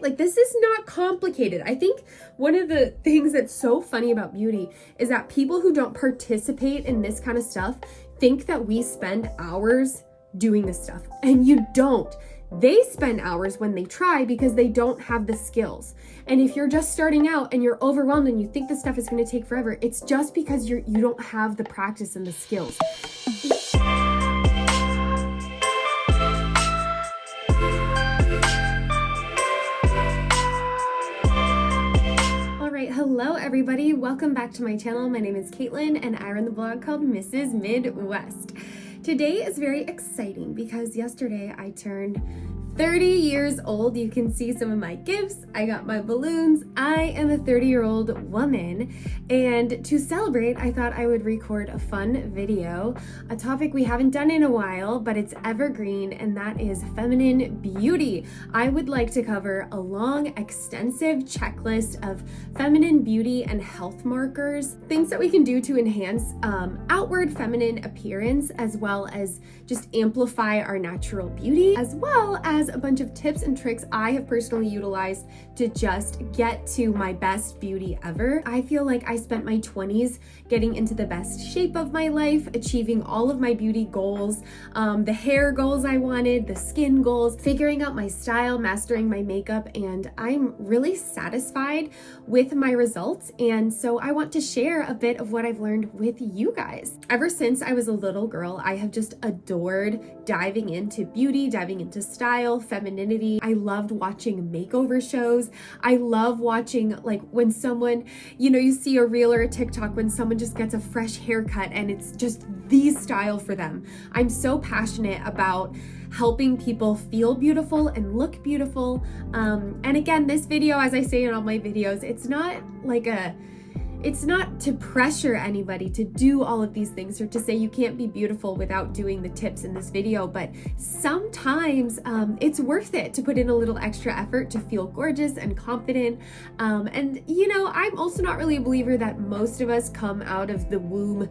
Like, this is not complicated. I think one of the things that's so funny about beauty is that people who don't participate in this kind of stuff think that we spend hours doing this stuff, and you don't. They spend hours when they try because they don't have the skills. And if you're just starting out and you're overwhelmed and you think this stuff is going to take forever, it's just because you don't have the practice and the skills. Hello everybody, welcome back to my channel. My name is Caitlin and I run the blog called Mrs. Midwest. Today is very exciting because yesterday I turned 30 years old. You can see some of my gifts. I got my balloons. I am a 30-year-old woman, and to celebrate, I thought I would record a fun video, a topic we haven't done in a while, but it's evergreen, and that is feminine beauty. I would like to cover a long, extensive checklist of feminine beauty and health markers, things that we can do to enhance outward feminine appearance, as well as just amplify our natural beauty, as well as a bunch of tips and tricks I have personally utilized to just get to my best beauty ever. I feel like I spent my 20s getting into the best shape of my life, achieving all of my beauty goals, the hair goals I wanted, the skin goals, figuring out my style, mastering my makeup, and I'm really satisfied with my results. And so I want to share a bit of what I've learned with you guys. Ever since I was a little girl, I have just adored diving into beauty, diving into style, femininity. I loved watching makeover shows. I love watching, like, when someone, you see a reel or a TikTok when someone just gets a fresh haircut and it's just the style for them. I'm so passionate about helping people feel beautiful and look beautiful. And again, this video, as I say in all my videos, it's not to pressure anybody to do all of these things or to say you can't be beautiful without doing the tips in this video, but sometimes it's worth it to put in a little extra effort to feel gorgeous and confident. And I'm also not really a believer that most of us come out of the womb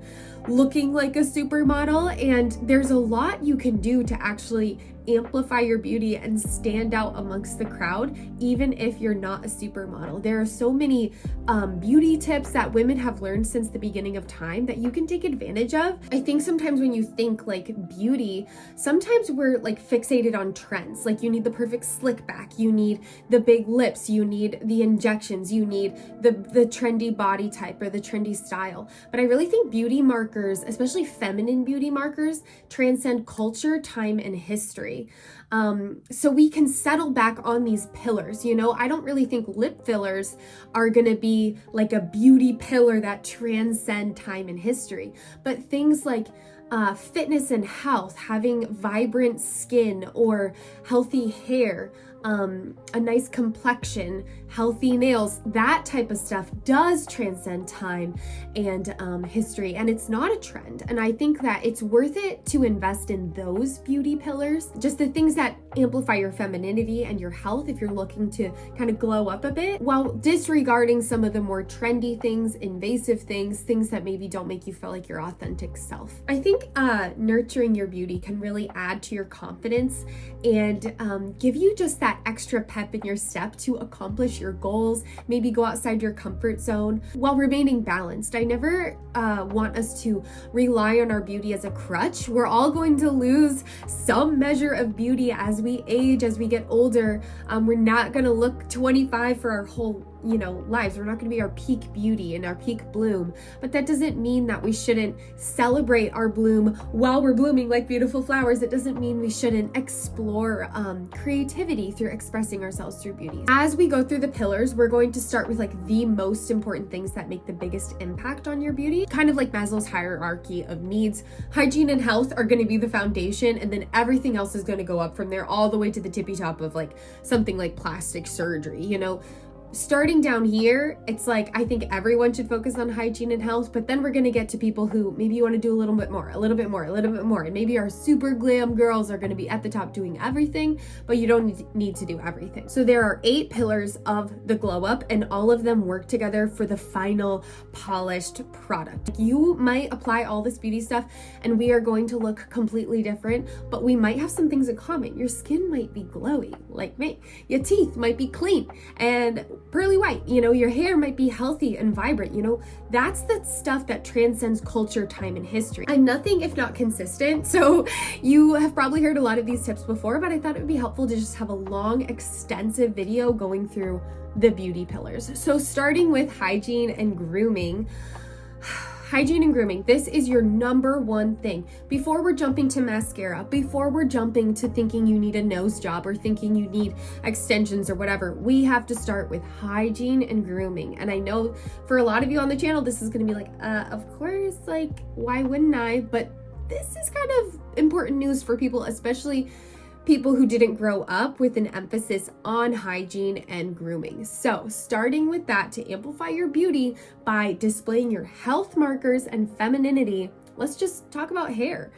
looking like a supermodel, and there's a lot you can do to actually amplify your beauty and stand out amongst the crowd, even if you're not a supermodel. There are so many beauty tips that women have learned since the beginning of time that you can take advantage of. I think sometimes when you think like beauty, sometimes we're like fixated on trends. Like, you need the perfect slick back, you need the big lips, you need the injections, you need the trendy body type or the trendy style. But I really think beauty markers, especially feminine beauty markers, transcend culture, time, and history. So we can settle back on these pillars. I don't really think lip fillers are gonna be like a beauty pillar that transcend time and history, but things like fitness and health, having vibrant skin or healthy hair, a nice complexion, healthy nails, that type of stuff does transcend time and history, and it's not a trend. And I think that it's worth it to invest in those beauty pillars, just the things that amplify your femininity and your health if you're looking to kind of glow up a bit, while disregarding some of the more trendy things, invasive things that maybe don't make you feel like your authentic self. I think nurturing your beauty can really add to your confidence and give you just that extra pep in your step to accomplish your goals, maybe go outside your comfort zone while remaining balanced. I never want us to rely on our beauty as a crutch. We're all going to lose some measure of beauty as we age, as we get older. We're not going to look 25 for our whole lives. We're not going to be our peak beauty and our peak bloom, but that doesn't mean that we shouldn't celebrate our bloom while we're blooming like beautiful flowers. It doesn't mean we shouldn't explore creativity through expressing ourselves through beauty. As we go through the pillars, we're going to start with like the most important things that make the biggest impact on your beauty, kind of like Maslow's hierarchy of needs. Hygiene and health are going to be the foundation, and then everything else is going to go up from there all the way to the tippy top of like something like plastic surgery. starting down here, it's like, I think everyone should focus on hygiene and health, but then we're going to get to people who maybe you want to do a little bit more, a little bit more, a little bit more. And maybe our super glam girls are going to be at the top doing everything, but you don't need to do everything. So there are 8 pillars of the glow up, and all of them work together for the final polished product. You might apply all this beauty stuff and we are going to look completely different, but we might have some things in common. Your skin might be glowy like me. Your teeth might be clean and pearly white, you know, your hair might be healthy and vibrant, you know, that's the stuff that transcends culture, time, and history. I'm nothing if not consistent, so you have probably heard a lot of these tips before, but I thought it would be helpful to just have a long, extensive video going through the beauty pillars. So starting with hygiene and grooming. Hygiene and grooming, this is your number one thing. Before we're jumping to mascara, before we're jumping to thinking you need a nose job or thinking you need extensions or whatever, we have to start with hygiene and grooming. And I know for a lot of you on the channel, this is gonna be like, of course, like, why wouldn't I? But this is kind of important news for people, especially people who didn't grow up with an emphasis on hygiene and grooming. So starting with that, to amplify your beauty by displaying your health markers and femininity, let's just talk about hair.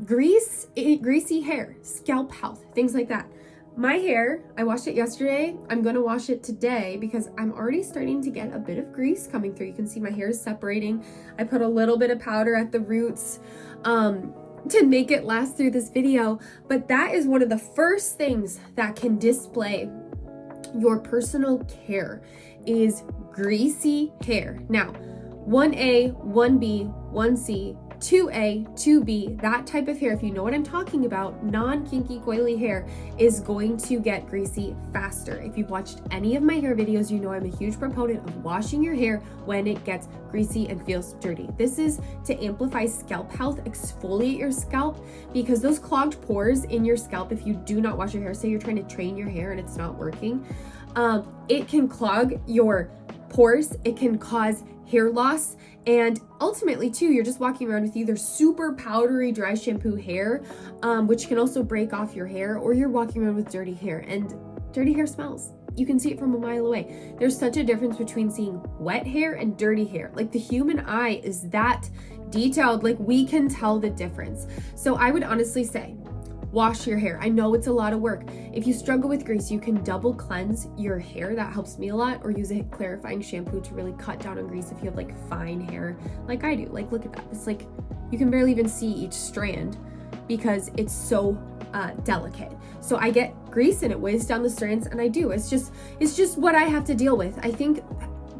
Greasy hair, scalp health, things like that. My hair, I washed it yesterday. I'm gonna wash it today because I'm already starting to get a bit of grease coming through. You can see my hair is separating. I put a little bit of powder at the roots to make it last through this video, but that is one of the first things that can display your personal care is greasy hair. Now, 1A, 1B, 1C, 2A, 2B, that type of hair, if you know what I'm talking about, non-kinky coily hair is going to get greasy faster. If you've watched any of my hair videos, you know I'm a huge proponent of washing your hair when it gets greasy and feels dirty. This is to amplify scalp health, exfoliate your scalp, because those clogged pores in your scalp, if you do not wash your hair, say you're trying to train your hair and it's not working, it can clog your pores, it can cause hair loss, and ultimately too, you're just walking around with either super powdery dry shampoo hair, which can also break off your hair, or you're walking around with dirty hair, and dirty hair smells. You can see it from a mile away. There's such a difference between seeing wet hair and dirty hair. Like the human eye is that detailed, like we can tell the difference. So I would honestly say, wash your hair. I know it's a lot of work. If you struggle with grease, you can double cleanse your hair. That helps me a lot. Or use a clarifying shampoo to really cut down on grease if you have like fine hair like I do. Like look at that. It's like you can barely even see each strand because it's so delicate. So I get grease and it weighs down the strands, and I do. It's just what I have to deal with. I think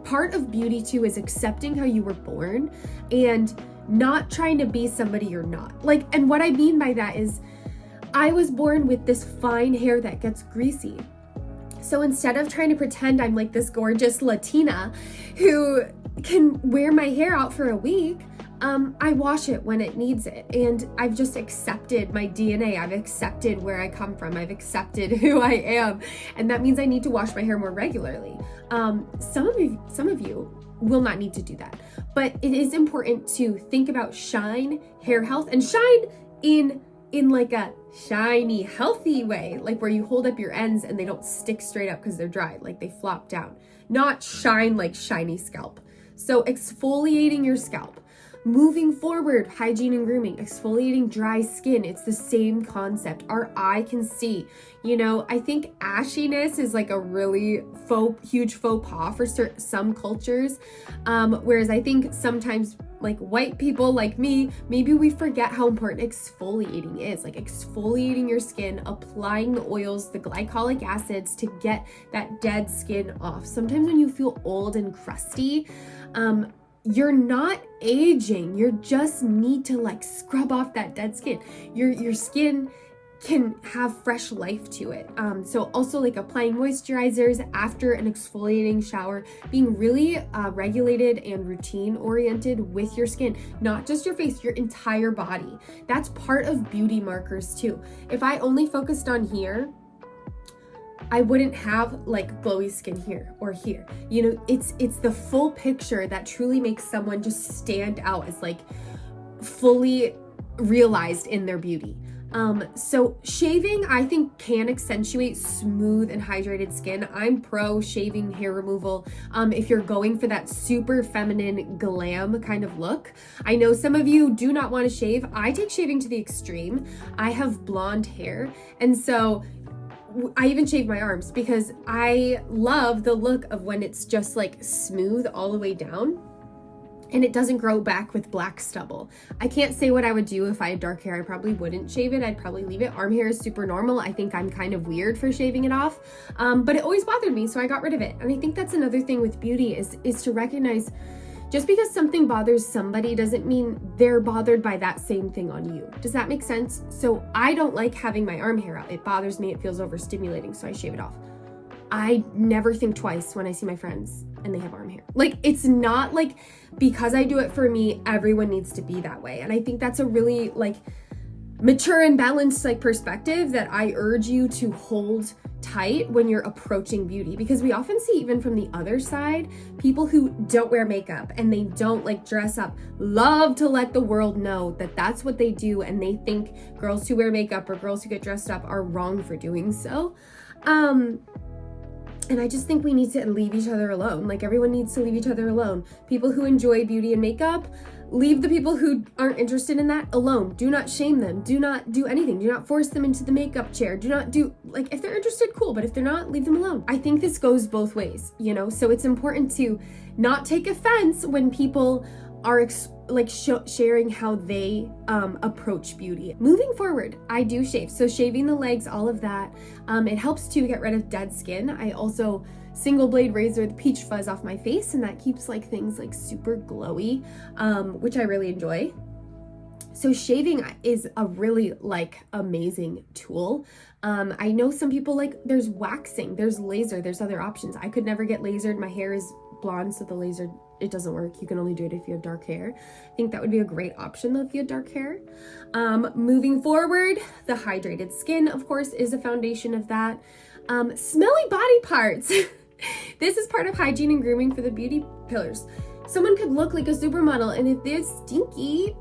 part of beauty too is accepting how you were born and not trying to be somebody you're not. Like, and what I mean by that is I was born with this fine hair that gets greasy. So instead of trying to pretend I'm like this gorgeous Latina who can wear my hair out for a week, I wash it when it needs it. And I've just accepted my DNA. I've accepted where I come from. I've accepted who I am. And that means I need to wash my hair more regularly. Some of you will not need to do that. But it is important to think about shine, hair health, and shine in like a shiny, healthy way, like where you hold up your ends and they don't stick straight up because they're dry, like they flop down. Not shine like shiny scalp. So exfoliating your scalp. Moving forward, hygiene and grooming, exfoliating dry skin. It's the same concept. Our eye can see. You know, I think ashiness is like a really huge faux pas for some cultures. Whereas I think sometimes like white people like me, maybe we forget how important exfoliating is. Like exfoliating your skin, applying the oils, the glycolic acids to get that dead skin off. Sometimes when you feel old and crusty, you're not aging. You just need to like scrub off that dead skin. Your skin can have fresh life to it. So also like applying moisturizers after an exfoliating shower, being really regulated and routine oriented with your skin, not just your face, your entire body. That's part of beauty markers too. If I only focused on here, I wouldn't have like glowy skin here or here. You know, it's the full picture that truly makes someone just stand out as like fully realized in their beauty. So shaving, I think, can accentuate smooth and hydrated skin. I'm pro shaving hair removal if you're going for that super feminine glam kind of look. I know some of you do not want to shave. I take shaving to the extreme. I have blonde hair, and so I even shave my arms because I love the look of when it's just like smooth all the way down and it doesn't grow back with black stubble. I can't say what I would do if I had dark hair. I probably wouldn't shave it. I'd probably leave it. Arm hair is super normal. I think I'm kind of weird for shaving it off, but it always bothered me, so I got rid of it. And I think that's another thing with beauty is to recognize just because something bothers somebody doesn't mean they're bothered by that same thing on you. Does that make sense? So I don't like having my arm hair out. It bothers me. It feels overstimulating, so I shave it off. I never think twice when I see my friends and they have arm hair. Like, it's not like because I do it for me, everyone needs to be that way. And I think that's a really like mature and balanced like perspective that I urge you to hold tight when you're approaching beauty, because we often see, even from the other side, people who don't wear makeup and they don't like dress up love to let the world know that that's what they do, and they think girls who wear makeup or girls who get dressed up are wrong for doing so. And I just think we need to leave each other alone. Like, everyone needs to leave each other alone. People who enjoy beauty and makeup, leave the people who aren't interested in that alone. Do not shame them. Do not do anything. Do not force them into the makeup chair. Do not do, like, if they're interested, cool. But if they're not, leave them alone. I think this goes both ways, you know? So it's important to not take offense when people are sharing how they approach beauty. Moving forward, I do shave. So shaving the legs, all of that, it helps to get rid of dead skin. I also single blade razor the peach fuzz off my face, and that keeps like things like super glowy, which I really enjoy. So shaving is a really like amazing tool. I know some people like, there's waxing, there's laser, there's other options. I could never get lasered. My hair is blonde, so the laser, it doesn't work. You can only do it if you have dark hair. I think that would be a great option though if you had dark hair. Moving forward, the hydrated skin, of course, is a foundation of that. Smelly body parts. This is part of hygiene and grooming for the beauty pillars. Someone could look like a supermodel, and if they're stinky,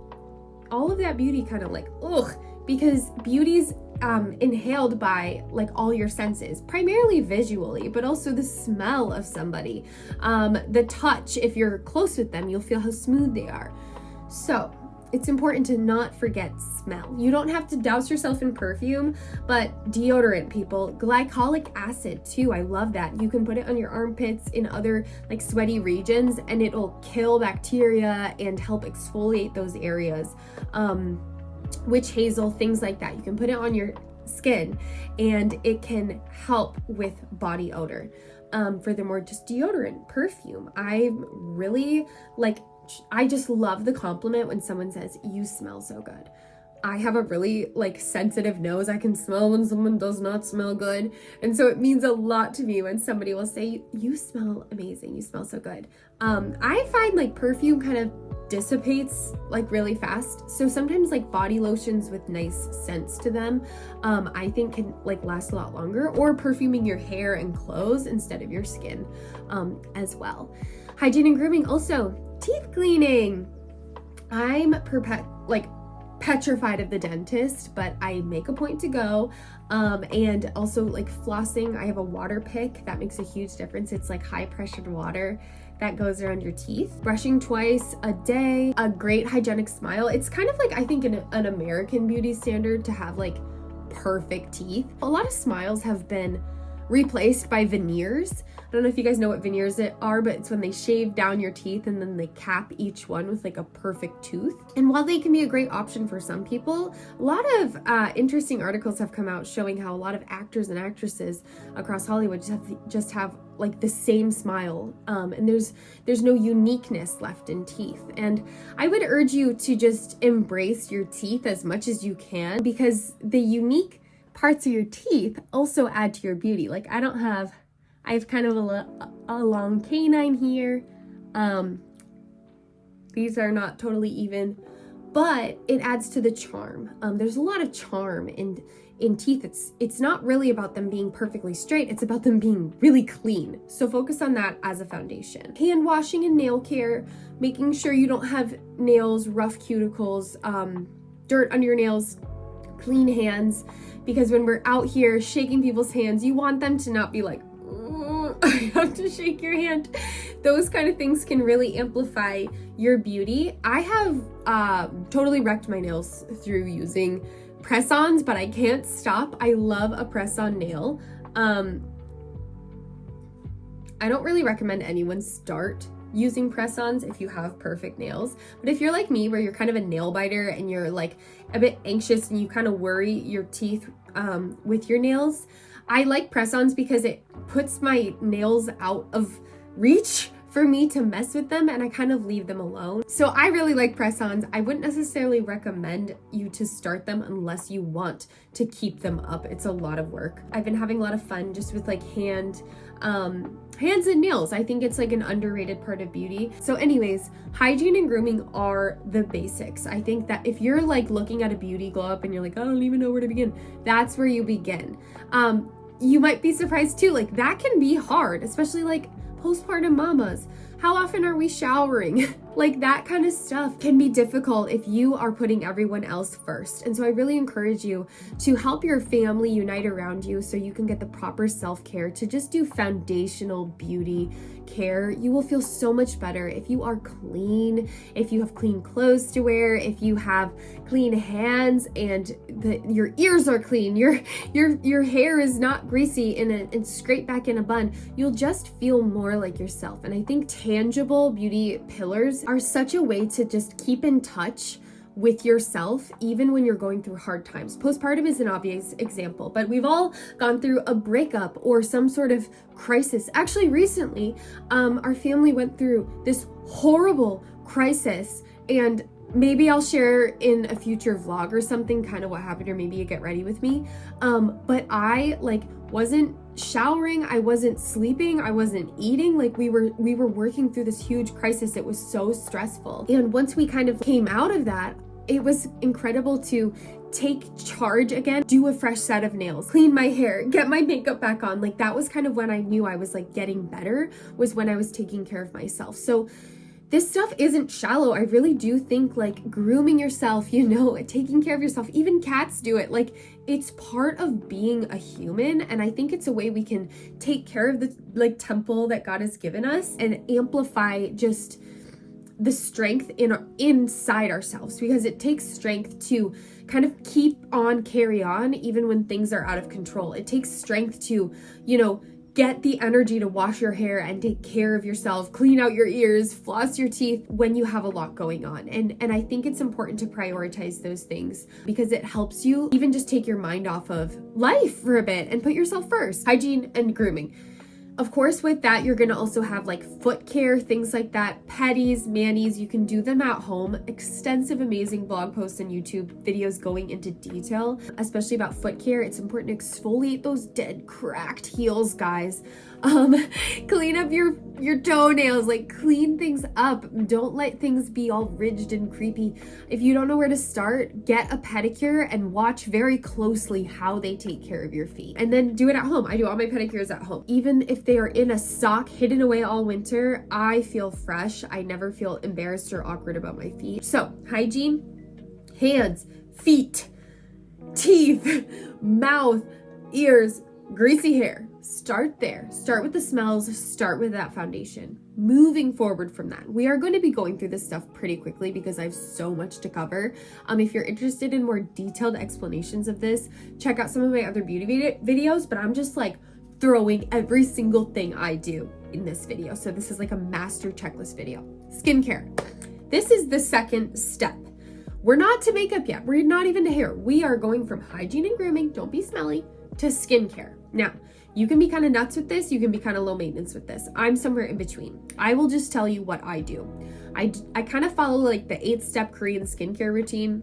all of that beauty kind of like, ugh, because beauty's inhaled by like all your senses, primarily visually, but also the smell of somebody, the touch. If you're close with them, you'll feel how smooth they are. So it's important to not forget smell. You don't have to douse yourself in perfume, but deodorant, people. Glycolic acid too, I love that. You can put it on your armpits, in other like sweaty regions, and it'll kill bacteria and help exfoliate those areas. Witch hazel, things like that. You can put it on your skin and it can help with body odor. Furthermore, just deodorant, perfume. I just love the compliment when someone says, "You smell so good." I have a really like sensitive nose. I can smell when someone does not smell good. And so it means a lot to me when somebody will say, "You smell amazing. You smell so good." I find like perfume kind of dissipates like really fast. So sometimes like body lotions with nice scents to them, I think can like last a lot longer, or perfuming your hair and clothes instead of your skin, as well. Hygiene and grooming also. Teeth cleaning. I'm petrified of the dentist, but I make a point to go. And also like flossing, I have a water pick that makes a huge difference. It's like high pressured water that goes around your teeth. Brushing twice a day, a great hygienic smile. It's kind of like, I think, an American beauty standard to have like perfect teeth. A lot of smiles have been replaced by veneers. I don't know if you guys know what veneers are, but it's when they shave down your teeth and then they cap each one with like a perfect tooth. And while they can be a great option for some people, a lot of interesting articles have come out showing how a lot of actors and actresses across Hollywood just have like the same smile, and there's no uniqueness left in teeth. And I would urge you to just embrace your teeth as much as you can, because the unique parts of your teeth also add to your beauty. Like I have kind of a long canine here. These are not totally even, but it adds to the charm. There's a lot of charm in teeth. It's not really about them being perfectly straight. It's about them being really clean. So focus on that as a foundation. Hand washing and nail care, making sure you don't have nails, rough cuticles, dirt under your nails, clean hands, because when we're out here shaking people's hands, you want them to not be like, I have to shake your hand. Those kind of things can really amplify your beauty. I have totally wrecked my nails through using press-ons, but I can't stop. I love a press-on nail. I don't really recommend anyone start using press-ons if you have perfect nails, but if you're like me, where you're kind of a nail biter and you're like a bit anxious and you kind of worry your teeth with your nails, I like press-ons because it puts my nails out of reach for me to mess with them, and I kind of leave them alone. So I really like press-ons. I wouldn't necessarily recommend you to start them unless you want to keep them up. It's a lot of work. I've been having a lot of fun just with like hands and nails. I think it's like an underrated part of beauty. So anyways, hygiene and grooming are the basics. I think that if you're like looking at a beauty glow up and you're like, I don't even know where to begin, that's where you begin. You might be surprised too, like that can be hard, especially like postpartum mamas. How often are we showering? Like that kind of stuff can be difficult if you are putting everyone else first. And so I really encourage you to help your family unite around you so you can get the proper self-care to just do foundational beauty care. You will feel so much better if you are clean, if you have clean clothes to wear, if you have clean hands and your ears are clean, your hair is not greasy and straight back in a bun. You'll just feel more like yourself. And I think tangible beauty pillars are such a way to just keep in touch with yourself even when you're going through hard times. Postpartum is an obvious example, but we've all gone through a breakup or some sort of crisis. Actually, recently, our family went through this horrible crisis, and maybe I'll share in a future vlog or something kind of what happened, or maybe you get ready with me. But I wasn't showering, I wasn't sleeping, I wasn't eating. Like we were working through this huge crisis. It was so stressful. And once we kind of came out of that, it was incredible to take charge again, do a fresh set of nails, clean my hair, get my makeup back on. Like that was kind of when I knew I was like getting better, was when I was taking care of myself. So this stuff isn't shallow. I really do think like grooming yourself, taking care of yourself, even cats do it. Like it's part of being a human. And I think it's a way we can take care of the temple that God has given us and amplify just the strength inside ourselves, because it takes strength to kind of carry on even when things are out of control. It takes strength to, get the energy to wash your hair and take care of yourself, clean out your ears, floss your teeth when you have a lot going on. And I think it's important to prioritize those things because it helps you even just take your mind off of life for a bit and put yourself first. Hygiene and grooming. Of course, with that, you're going to also have like foot care, things like that, petties, manis. You can do them at home. Extensive, amazing blog posts and YouTube videos going into detail, especially about foot care. It's important to exfoliate those dead, cracked heels, guys. Clean up your toenails, like clean things up. Don't let things be all ridged and creepy. If you don't know where to start, get a pedicure and watch very closely how they take care of your feet. And then do it at home. I do all my pedicures at home. Even if they are in a sock hidden away all winter, I feel fresh. I never feel embarrassed or awkward about my feet. So hygiene, hands, feet, teeth, mouth, ears, greasy hair. Start there. Start with the smells. Start with that foundation. Moving forward from that, we are going to be going through this stuff pretty quickly because I have so much to cover. If you're interested in more detailed explanations of this, check out some of my other beauty videos, but I'm just like throwing every single thing I do in this video. So this is like a master checklist video. Skincare. This is the second step. We're not to makeup yet. We're not even to hair. We are going from hygiene and grooming, don't be smelly, to skincare. Now, you can be kind of nuts with this. You can be kind of low maintenance with this. I'm somewhere in between. I will just tell you what I do. I kind of follow like the 8-step Korean skincare routine.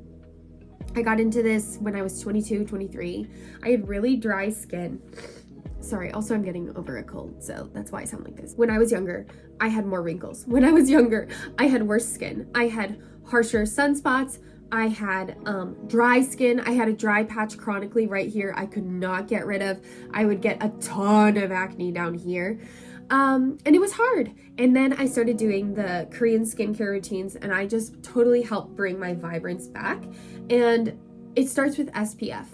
I got into this when I was 22, 23. I had really dry skin. Sorry, also I'm getting over a cold, so that's why I sound like this. When I was younger, I had more wrinkles. When I was younger, I had worse skin. I had harsher sunspots. I had dry skin. I had a dry patch chronically right here I could not get rid of. I would get a ton of acne down here. And it was hard. And then I started doing the Korean skincare routines, and I just totally helped bring my vibrance back. And it starts with SPF.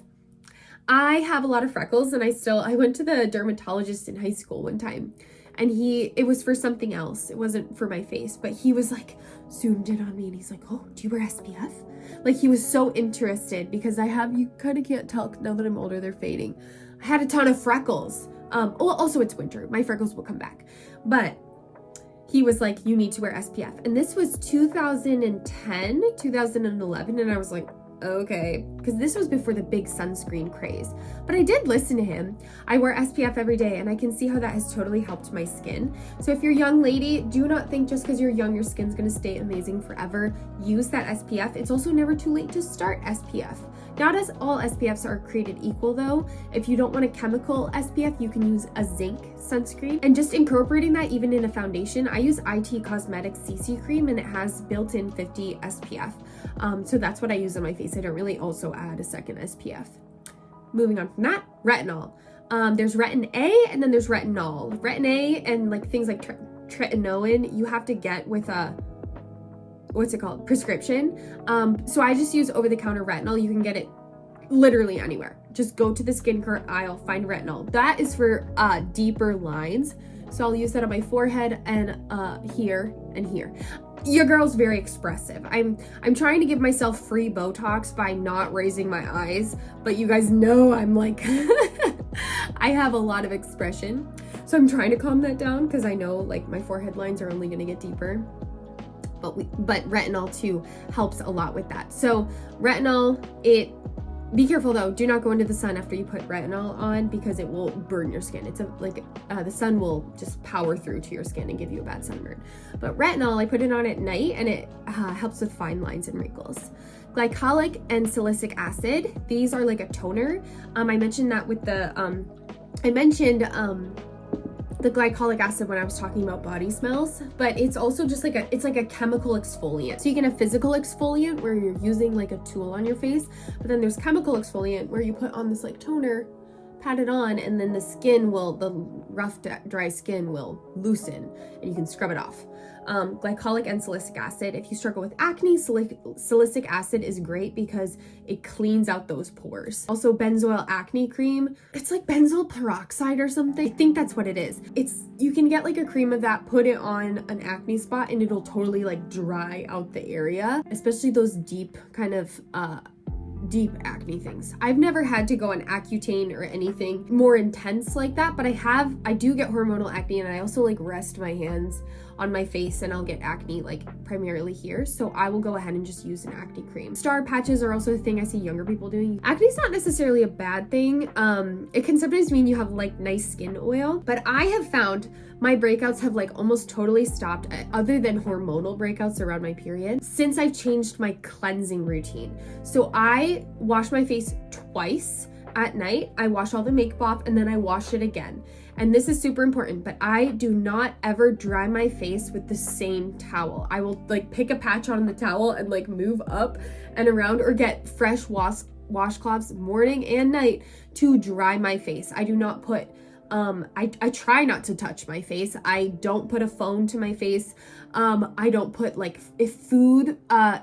I have a lot of freckles, and I went to the dermatologist in high school one time, and it was for something else. It wasn't for my face, but he was like zoomed in on me, and he's like, oh, do you wear SPF? Like, he was so interested because you kind of can't tell now that I'm older, they're fading. I had a ton of freckles. Well, also it's winter. My freckles will come back. But he was like, you need to wear SPF. And this was 2010, 2011. And I was like, okay, because this was before the big sunscreen craze. But I did listen to him. I wear SPF every day, and I can see how that has totally helped my skin. So if you're a young lady, do not think just because you're young, your skin's gonna stay amazing forever. Use that SPF. It's also never too late to start SPF. Not as all SPFs are created equal though. If you don't want a chemical SPF, you can use a zinc sunscreen. And just incorporating that even in a foundation, I use IT Cosmetics CC cream, and it has built-in 50 SPF. So that's what I use on my face. I don't really also add a second SPF. Moving on from that, retinol. There's retin A and then there's retinol. Retin A and like things like tretinoin, you have to get with a, what's it called? Prescription. So I just use over-the-counter retinol. You can get it literally anywhere. Just go to the skincare aisle, find retinol. That is for deeper lines. So I'll use that on my forehead and here and here. Your girl's very expressive. I'm trying to give myself free Botox by not raising my eyes, but you guys know I'm like, I have a lot of expression. So I'm trying to calm that down because I know like my forehead lines are only gonna get deeper. But retinol too helps a lot with that. So retinol, be careful though, do not go into the sun after you put retinol on because it will burn your skin. It's the sun will just power through to your skin and give you a bad sunburn. But retinol, I put it on at night, and it helps with fine lines and wrinkles. Glycolic and salicylic acid, these are like a toner. I mentioned that with the, the glycolic acid when I was talking about body smells, but it's also just like it's like a chemical exfoliant. So you can have physical exfoliant where you're using like a tool on your face, but then there's chemical exfoliant where you put on this like toner, pat it on, and then the rough, dry skin will loosen and you can scrub it off. Glycolic and salicylic acid. If you struggle with acne, salicylic acid is great because it cleans out those pores. Also benzoyl acne cream. It's like benzoyl peroxide or something. I think that's what it is. You can get like a cream of that, put it on an acne spot, and it'll totally like dry out the area, especially those deep kind of deep acne things. I've never had to go on Accutane or anything more intense like that, but I do get hormonal acne, and I also like rest my hands on my face and I'll get acne like primarily here. So I will go ahead and just use an acne cream. Star patches are also a thing I see younger people doing. Acne is not necessarily a bad thing. It can sometimes mean you have like nice skin oil, but I have found my breakouts have like almost totally stopped, other than hormonal breakouts around my period, since I've changed my cleansing routine. So I wash my face twice at night. I wash all the makeup off and then I wash it again. And this is super important, but I do not ever dry my face with the same towel. I will like pick a patch on the towel and like move up and around, or get fresh washcloths morning and night to dry my face. I do not put I try not to touch my face. I don't put a phone to my face. I don't put like, if food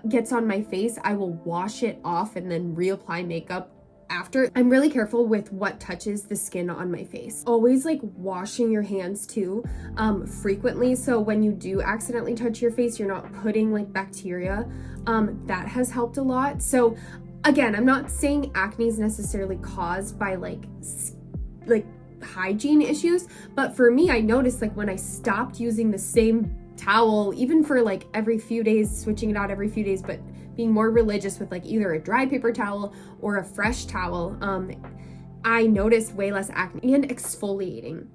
gets on my face, I will wash it off and then reapply makeup after. I'm really careful with what touches the skin on my face. Always like washing your hands too, frequently. So when you do accidentally touch your face, you're not putting like bacteria. That has helped a lot. So again, I'm not saying acne is necessarily caused by like hygiene issues, but for me, I noticed like when I stopped using the same towel, even for like every few days, switching it out every few days, but being more religious with like either a dry paper towel or a fresh towel, I noticed way less acne and exfoliating.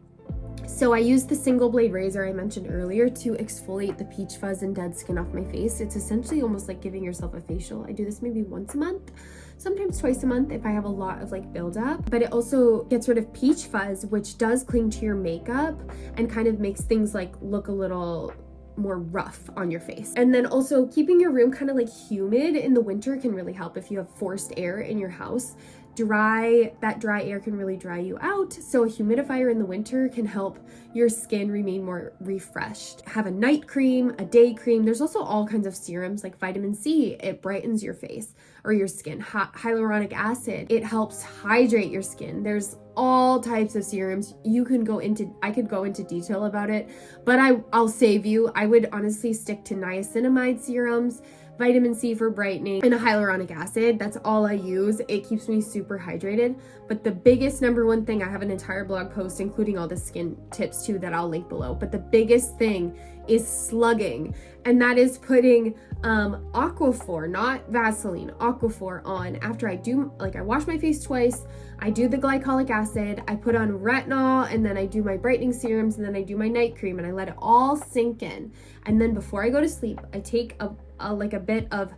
So I use the single blade razor I mentioned earlier to exfoliate the peach fuzz and dead skin off my face. It's essentially almost like giving yourself a facial. I do this maybe once a month, sometimes twice a month if I have a lot of like buildup. But it also gets rid of peach fuzz, which does cling to your makeup and kind of makes things like look a little more rough on your face. And then also keeping your room kind of like humid in the winter can really help if you have forced air in your house. that dry air can really dry you out. So a humidifier in the winter can help your skin remain more refreshed. Have a night cream, a day cream. There's also all kinds of serums like vitamin C. It brightens your face or your skin. Hyaluronic acid, it helps hydrate your skin. There's all types of serums. I could go into detail about it, but I'll save you. I would honestly stick to niacinamide serums, vitamin C for brightening, and a hyaluronic acid. That's all I use. It keeps me super hydrated. But the biggest number one thing, I have an entire blog post including all the skin tips too that I'll link below. But the biggest thing is slugging, and that is putting Aquaphor, not Vaseline, Aquaphor on after I wash my face twice. I do the glycolic acid, I put on retinol, and then I do my brightening serums, and then I do my night cream, and I let it all sink in. And then before I go to sleep, I take a bit of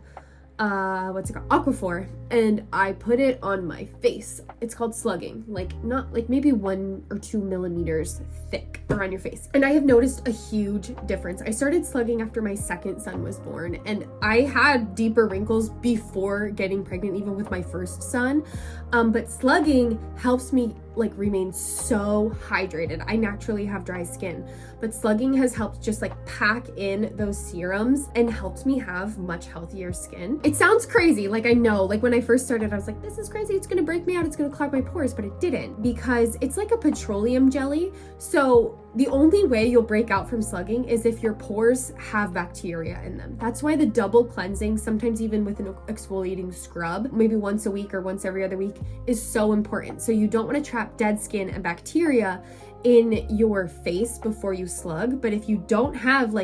Aquaphor, and I put it on my face. It's called slugging, not maybe 1 or 2 millimeters thick around your face. And I have noticed a huge difference. I started slugging after my second son was born, and I had deeper wrinkles before getting pregnant, even with my first son. But slugging helps me remain so hydrated. I naturally have dry skin, but slugging has helped just pack in those serums and helped me have much healthier skin. It sounds crazy. I know, when I first started, I was like, this is crazy. It's gonna break me out. It's gonna clog my pores, but it didn't, because it's like a petroleum jelly. So the only way you'll break out from slugging is if your pores have bacteria in them. That's why the double cleansing, sometimes even with an exfoliating scrub, maybe once a week or once every other week, is so important. So you don't want to trap dead skin and bacteria in your face before you slug. But if you don't have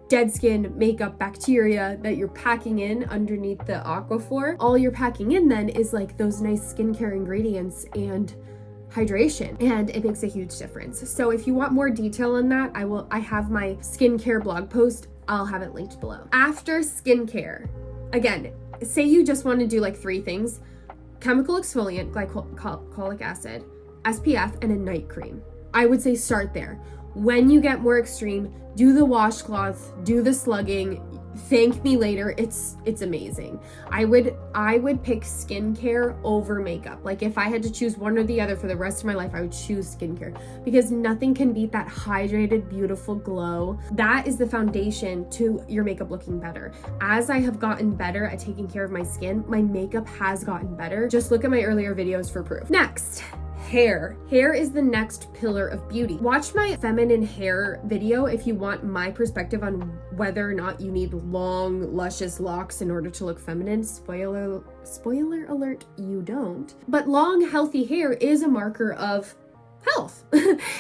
dead skin, makeup, bacteria that you're packing in underneath the Aquaphor, all you're packing in then is those nice skincare ingredients and hydration, and it makes a huge difference. So if you want more detail on that, I have my skincare blog post. I'll have it linked below. After skincare, again, say you just want to do 3 things: chemical exfoliant, glycolic acid, SPF, and a night cream. I would say start there. When you get more extreme, do the washcloth, do the slugging. Thank me later. It's amazing. I would pick skincare over makeup. If I had to choose one or the other for the rest of my life, I would choose skincare, because nothing can beat that hydrated, beautiful glow. That is the foundation to your makeup looking better. As I have gotten better at taking care of my skin, my makeup has gotten better. Just look at my earlier videos for proof. Next, hair. Hair is the next pillar of beauty. Watch my feminine hair video if you want my perspective on whether or not you need long, luscious locks in order to look feminine. Spoiler alert, you don't. But long, healthy hair is a marker of health.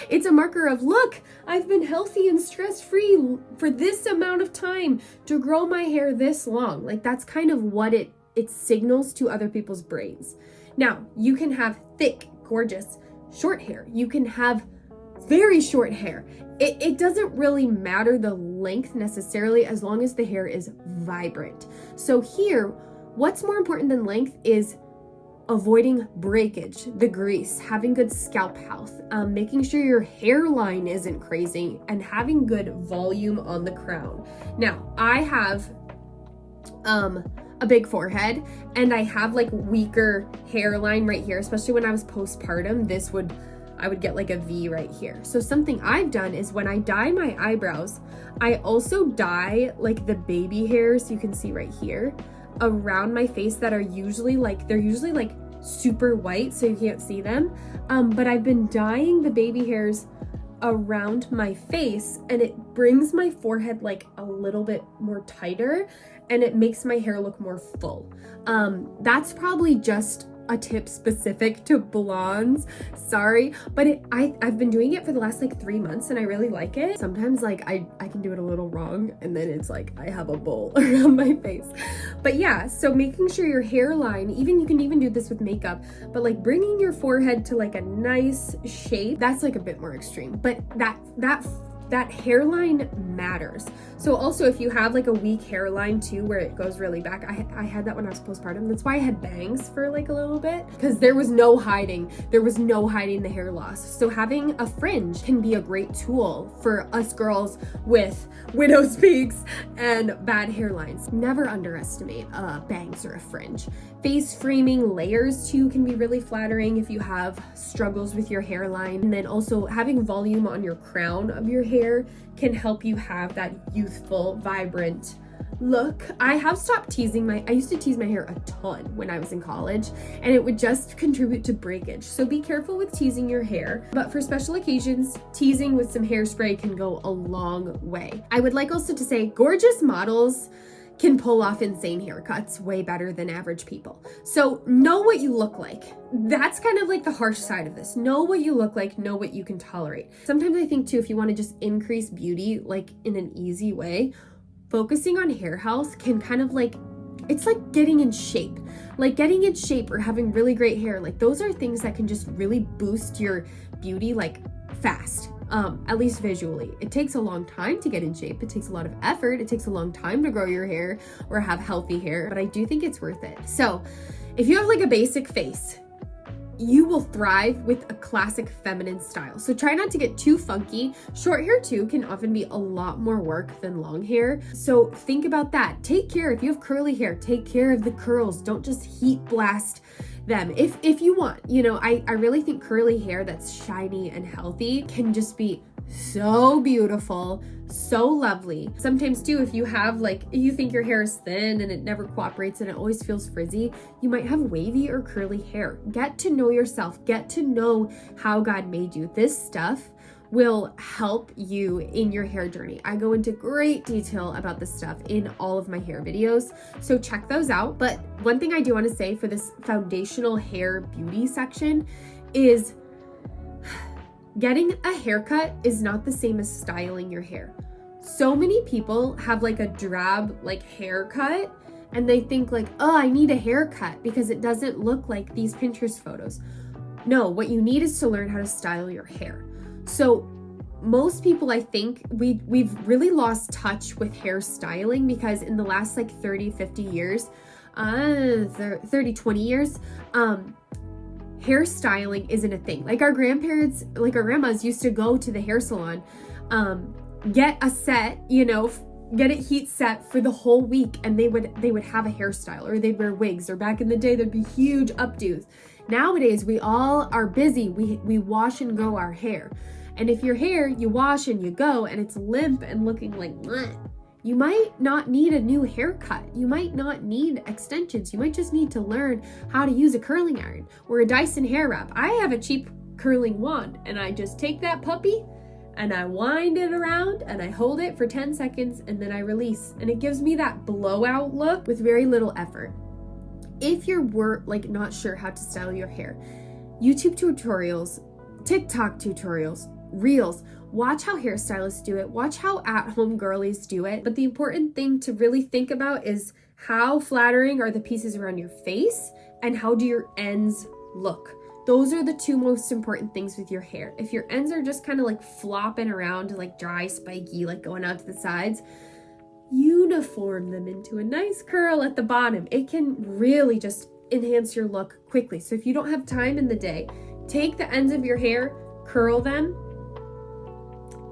It's a marker of, look, I've been healthy and stress-free for this amount of time to grow my hair this long. That's kind of what it signals to other people's brains. Now, you can have thick, gorgeous, short hair. You can have very short hair. It doesn't really matter the length necessarily, as long as the hair is vibrant. So here, what's more important than length is avoiding breakage, the grease, having good scalp health, making sure your hairline isn't crazy, and having good volume on the crown. Now, I have a big forehead, and I have weaker hairline right here, especially when I was postpartum. I would get a V right here. So something I've done is when I dye my eyebrows, I also dye the baby hairs you can see right here around my face that are usually they're usually super white, so you can't see them. But I've been dyeing the baby hairs around my face, and it brings my forehead a little bit more tighter, and it makes my hair look more full. That's probably just a tip specific to blondes, sorry, but I've been doing it for the last 3 months, and I really like it. Sometimes I can do it a little wrong, and then it's I have a bowl around my face. But yeah, so making sure your hairline, you can even do this with makeup, but bringing your forehead to a nice shape, that's a bit more extreme. But that that hairline matters. So also if you have like a weak hairline too, where it goes really back, I had that when I was postpartum. That's why I had bangs for like a little bit, because there was no hiding the hair loss. So having a fringe can be a great tool for us girls with widow's peaks and bad hairlines. Never underestimate bangs or a fringe. Face framing layers too can be really flattering if you have struggles with your hairline. And then also having volume on your crown of your hair can help you have that youthful, vibrant look. I have stopped teasing I used to tease my hair a ton when I was in college, and it would just contribute to breakage. So be careful with teasing your hair, but for special occasions, teasing with some hairspray can go a long way. I would like also to say gorgeous models can pull off insane haircuts way better than average people. So know what you look like. That's kind of like the harsh side of this. Know what you look like, know what you can tolerate. Sometimes I think too, if you want to just increase beauty, like in an easy way, focusing on hair health can kind of like, it's like getting in shape. Like getting in shape or having really great hair, like those are things that can just really boost your beauty like fast. At least visually. It takes a long time to get in shape. It takes a lot of effort. It takes a long time to grow your hair or have healthy hair, but I do think it's worth it. So if you have like a basic face, you will thrive with a classic feminine style. So try not to get too funky. Short hair too can often be a lot more work than long hair. So think about that. Take care. If you have curly hair, take care of the curls. Don't just heat blast them. If you want, you know, I really think curly hair that's shiny and healthy can just be so beautiful, so lovely. Sometimes too, if you have like, you think your hair is thin and it never cooperates and it always feels frizzy, you might have wavy or curly hair. Get to know yourself, get to know how God made you. This stuff will help you in your hair journey. I go into great detail about this stuff in all of my hair videos, so check those out. But one thing I do want to say for this foundational hair beauty section is getting a haircut is not the same as styling your hair. So many people have like a drab like haircut and they think like, oh, I need a haircut because it doesn't look like these Pinterest photos. No, what you need is to learn how to style your hair. So most people, I think we've really lost touch with hair styling because in the last like 30, 50 years, 30, 20 years, hair styling isn't a thing. Like our grandparents, like our grandmas used to go to the hair salon, get a set, you know, get it heat set for the whole week, and they would have a hairstyle, or they'd wear wigs, or back in the day there'd be huge updos. Nowadays we all are busy. We wash and go our hair. And if your hair, you wash and you go and it's limp and looking like bleh, you might not need a new haircut. You might not need extensions. You might just need to learn how to use a curling iron or a Dyson hair wrap. I have a cheap curling wand and I just take that puppy and I wind it around and I hold it for 10 seconds and then I release. And it gives me that blowout look with very little effort. If you're like not sure how to style your hair, YouTube tutorials, TikTok tutorials, Reels, watch how hairstylists do it, watch how at-home girlies do it. But the important thing to really think about is how flattering are the pieces around your face and how do your ends look. Those are the two most important things with your hair. If your ends are just kind of like flopping around, like dry, spiky, like going out to the sides, uniform them into a nice curl at the bottom. It can really just enhance your look quickly. So if you don't have time in the day, take the ends of your hair, curl them.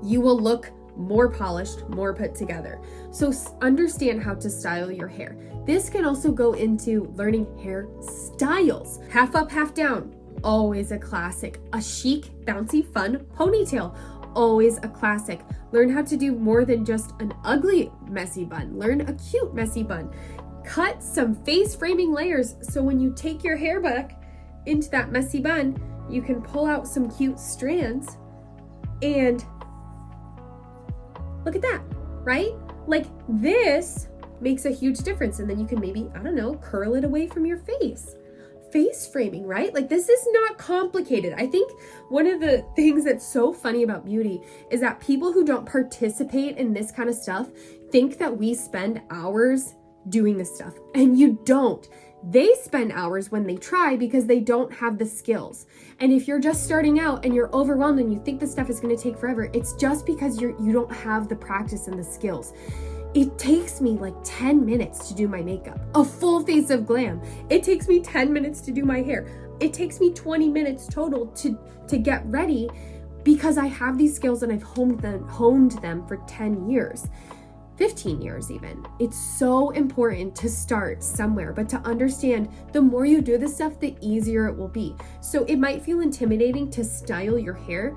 You will look more polished, more put together. So understand how to style your hair. This can also go into learning hair styles. Half up, half down, always a classic. A chic, bouncy, fun ponytail, always a classic. Learn how to do more than just an ugly, messy bun. Learn a cute, messy bun. Cut some face framing layers so when you take your hair back into that messy bun, you can pull out some cute strands and look at that, right? Like this makes a huge difference. And then you can maybe, I don't know, curl it away from your face. Face framing, right? Like this is not complicated. I think one of the things that's so funny about beauty is that people who don't participate in this kind of stuff think that we spend hours doing this stuff, and you don't. They spend hours when they try because they don't have the skills. And if you're just starting out and you're overwhelmed and you think this stuff is going to take forever, it's just because you don't have the practice and the skills. It takes me like 10 minutes to do my makeup, a full face of glam. It takes me 10 minutes to do my hair. It takes me 20 minutes total to get ready because I have these skills and I've honed them for 10 years. 15 years even. It's so important to start somewhere, but to understand the more you do this stuff, the easier it will be. So it might feel intimidating to style your hair,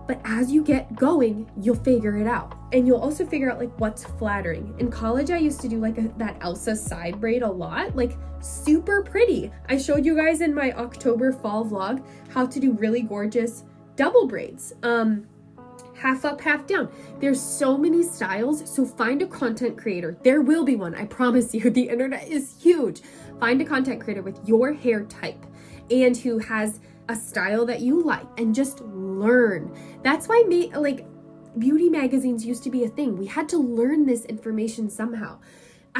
but as you get going, you'll figure it out. And you'll also figure out like what's flattering. In college, I used to do like that Elsa side braid a lot, like super pretty. I showed you guys in my October fall vlog how to do really gorgeous double braids. Half up, half down. There's so many styles, so find a content creator. There will be one, I promise you. The internet is huge. Find a content creator with your hair type and who has a style that you like, and just learn. That's why beauty magazines used to be a thing. We had to learn this information somehow.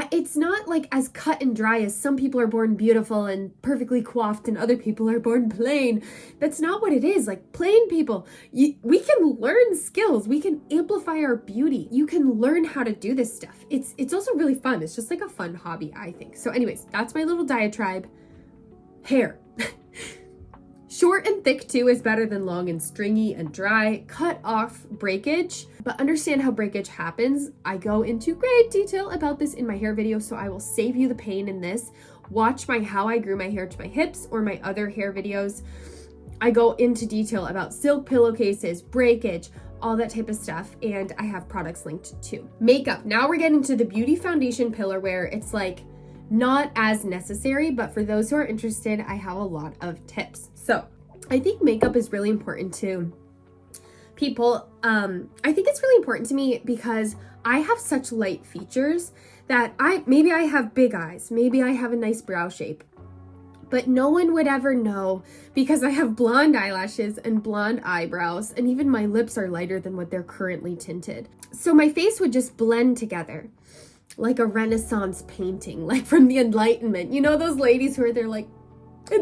It's not like as cut and dry as some people are born beautiful and perfectly coiffed and other people are born plain. That's not what it is. Like plain people, we can learn skills. We can amplify our beauty. You can learn how to do this stuff. It's also really fun. It's just like a fun hobby, I think. So anyways, that's my little diatribe. Hair. Short and thick too is better than long and stringy and dry. Cut off breakage, but understand how breakage happens. I go into great detail about this in my hair video, so I will save you the pain in this. Watch my how I grew my hair to my hips or my other hair videos. I go into detail about silk pillowcases, breakage, all that type of stuff, and I have products linked too. Makeup. Now we're getting to the beauty foundation pillar where it's like not as necessary, but for those who are interested, I have a lot of tips. So I think makeup is really important to people. I think it's really important to me because I have such light features that maybe I have big eyes, maybe I have a nice brow shape, but no one would ever know because I have blonde eyelashes and blonde eyebrows, and even my lips are lighter than what they're currently tinted. So my face would just blend together like a Renaissance painting, like from the Enlightenment. You know those ladies who are there like,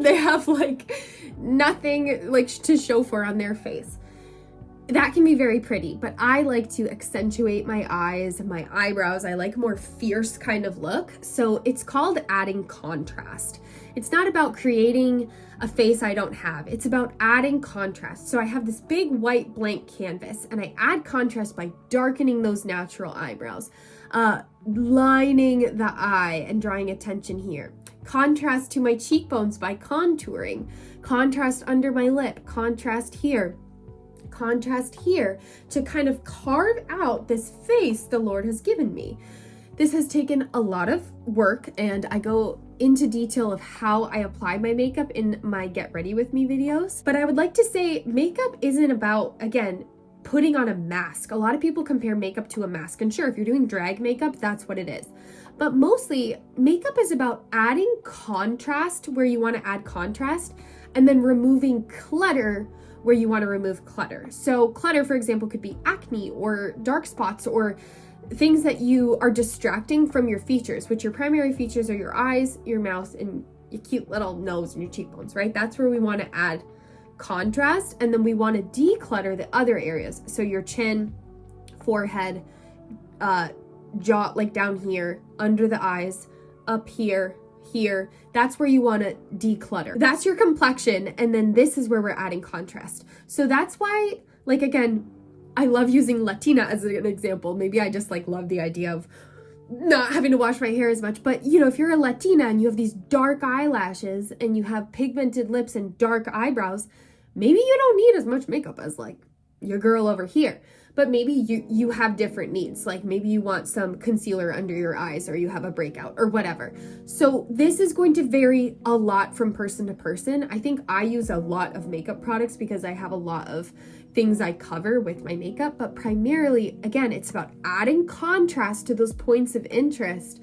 they have like nothing like to show for on their face. That can be very pretty, but I like to accentuate my eyes and my eyebrows. I like a more fierce kind of look. So it's called adding contrast. It's not about creating a face I don't have. It's about adding contrast. So I have this big white blank canvas and I add contrast by darkening those natural eyebrows, lining the eye and drawing attention here. Contrast to my cheekbones by contouring, contrast under my lip, contrast here to kind of carve out this face the Lord has given me. This has taken a lot of work, and I go into detail of how I apply my makeup in my Get Ready With Me videos. But I would like to say makeup isn't about, again, putting on a mask. A lot of people compare makeup to a mask, and sure, if you're doing drag makeup, that's what it is. But mostly, makeup is about adding contrast where you want to add contrast, and then removing clutter where you want to remove clutter. So clutter, for example, could be acne or dark spots or things that you are distracting from your features, which your primary features are your eyes, your mouth, and your cute little nose and your cheekbones, right? That's where we want to add contrast, and then we want to declutter the other areas. So your chin, forehead, jaw, like down here, under the eyes, up here, that's where you want to declutter. That's your complexion, and then this is where we're adding contrast. So that's why, like, again, I love using Latina as an example. Maybe I just like love the idea of not having to wash my hair as much, but you know, if you're a Latina and you have these dark eyelashes and you have pigmented lips and dark eyebrows, maybe you don't need as much makeup as like your girl over here. But maybe you have different needs. Like maybe you want some concealer under your eyes, or you have a breakout or whatever. So this is going to vary a lot from person to person. I think I use a lot of makeup products because I have a lot of things I cover with my makeup, but primarily, again, it's about adding contrast to those points of interest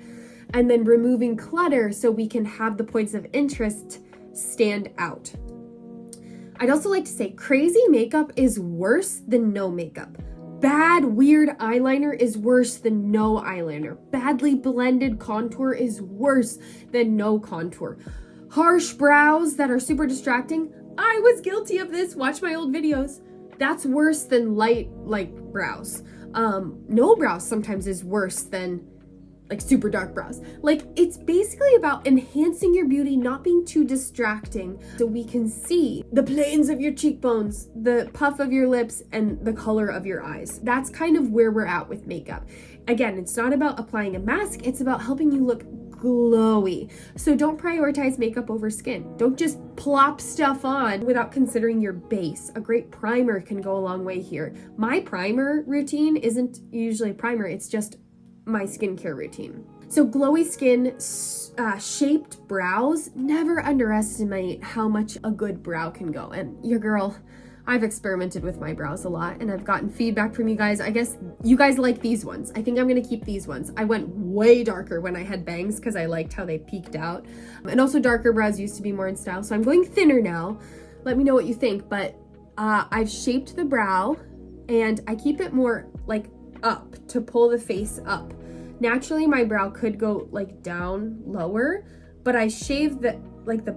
and then removing clutter so we can have the points of interest stand out. I'd also like to say crazy makeup is worse than no makeup. Bad, weird eyeliner is worse than no eyeliner. Badly blended contour is worse than no contour. Harsh brows that are super distracting, I was guilty of this, watch my old videos. That's worse than light brows. No brows sometimes is worse than like super dark brows. Like, it's basically about enhancing your beauty, not being too distracting, so we can see the planes of your cheekbones, the puff of your lips, and the color of your eyes. That's kind of where we're at with makeup. Again, it's not about applying a mask, it's about helping you look glowy. So don't prioritize makeup over skin. Don't just plop stuff on without considering your base. A great primer can go a long way here. My primer routine isn't usually a primer, it's just my skincare routine. So glowy skin, shaped brows, never underestimate how much a good brow can go. And your girl, I've experimented with my brows a lot and I've gotten feedback from you guys. I guess you guys like these ones. I think I'm gonna keep these ones. I went way darker when I had bangs because I liked how they peaked out. And also darker brows used to be more in style. So I'm going thinner now. Let me know what you think, but I've shaped the brow and I keep it more like up to pull the face up. Naturally, my brow could go like down lower, but I shave the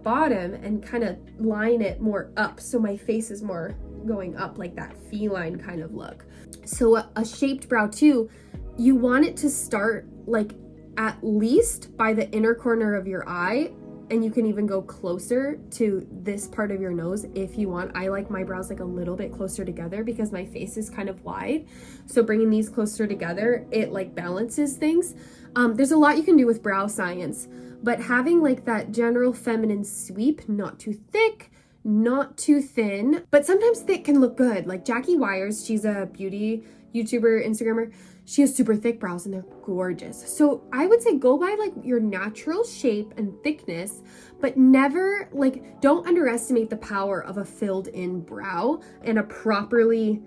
bottom and kind of line it more up so my face is more going up, like that feline kind of look. So a shaped brow too, you want it to start like at least by the inner corner of your eye, and you can even go closer to this part of your nose if you want. I like my brows like a little bit closer together because my face is kind of wide. So bringing these closer together, it like balances things. There's a lot you can do with brow science, but having like that general feminine sweep, not too thick, not too thin, but sometimes thick can look good. Like Jackie Wires, she's a beauty YouTuber, Instagrammer. She has super thick brows and they're gorgeous. So I would say go by like your natural shape and thickness, but never don't underestimate the power of a filled in brow and a properly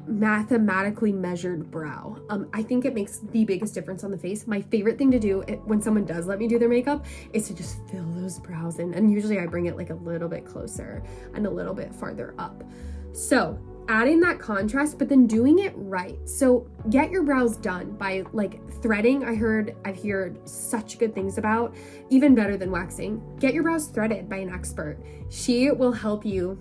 mathematically measured brow. I think it makes the biggest difference on the face. My favorite thing to do when someone does let me do their makeup is to just fill those brows in. And usually I bring it like a little bit closer and a little bit farther up. So adding that contrast, but then doing it right. So get your brows done by like threading. I've heard such good things about, even better than waxing. Get your brows threaded by an expert. She will help you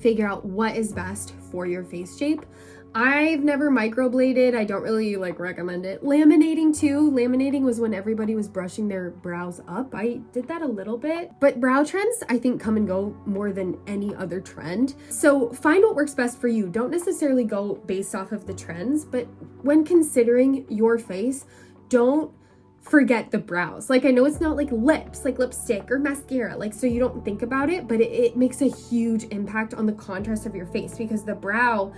figure out what is best for your face shape. I've never microbladed. I don't really recommend it. Laminating too. Laminating was when everybody was brushing their brows up. I did that a little bit, but brow trends I think come and go more than any other trend. So find what works best for you. Don't necessarily go based off of the trends, but when considering your face, don't forget the brows. I know it's not like lips, like lipstick or mascara, so you don't think about it, but it makes a huge impact on the contrast of your face because the brow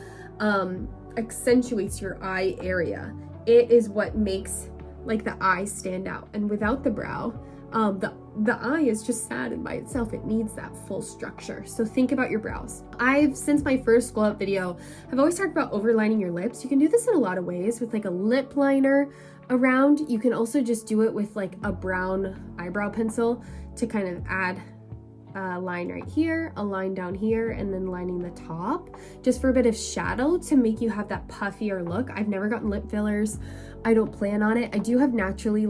accentuates your eye area. It is what makes the eye stand out, and without the brow, the eye is just sad and by itself. It needs that full structure. So think about your brows. Since my first glow up video, I've always talked about overlining your lips. You can do this in a lot of ways with a lip liner around. You can also just do it with a brown eyebrow pencil to kind of add a line right here, a line down here, and then lining the top just for a bit of shadow to make you have that puffier look. I've never gotten lip fillers. I don't plan on it. I do have naturally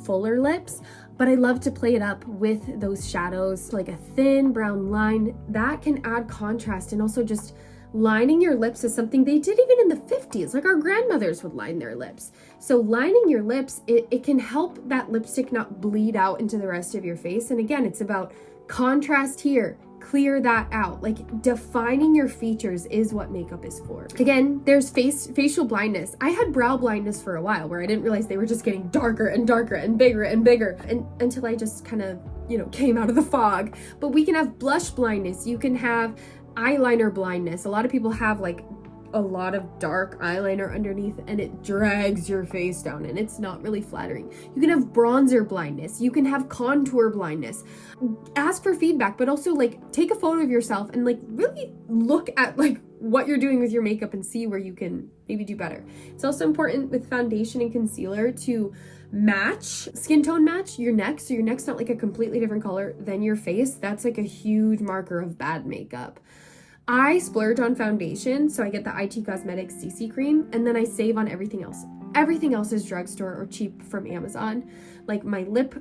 fuller lips, but I love to play it up with those shadows, like a thin brown line that can add contrast. And also just lining your lips is something they did even in the 50s. Our grandmothers would line their lips. So lining your lips, it can help that lipstick not bleed out into the rest of your face. And again, it's about contrast here, clear that out. Defining your features is what makeup is for. Again, there's facial blindness. I had brow blindness for a while where I didn't realize they were just getting darker and darker and bigger and bigger, and until I just kind of came out of the fog. But we can have blush blindness. You can have eyeliner blindness. A lot of people have a lot of dark eyeliner underneath and it drags your face down and it's not really flattering. You can have bronzer blindness. You can have contour blindness. Ask for feedback, but also take a photo of yourself and really look at what you're doing with your makeup and see where you can maybe do better. It's also important with foundation and concealer to match, skin tone match your neck. So your neck's not a completely different color than your face. That's a huge marker of bad makeup. I splurge on foundation, so I get the IT Cosmetics CC cream, and then I save on everything else. Everything else is drugstore or cheap from Amazon. Like my lip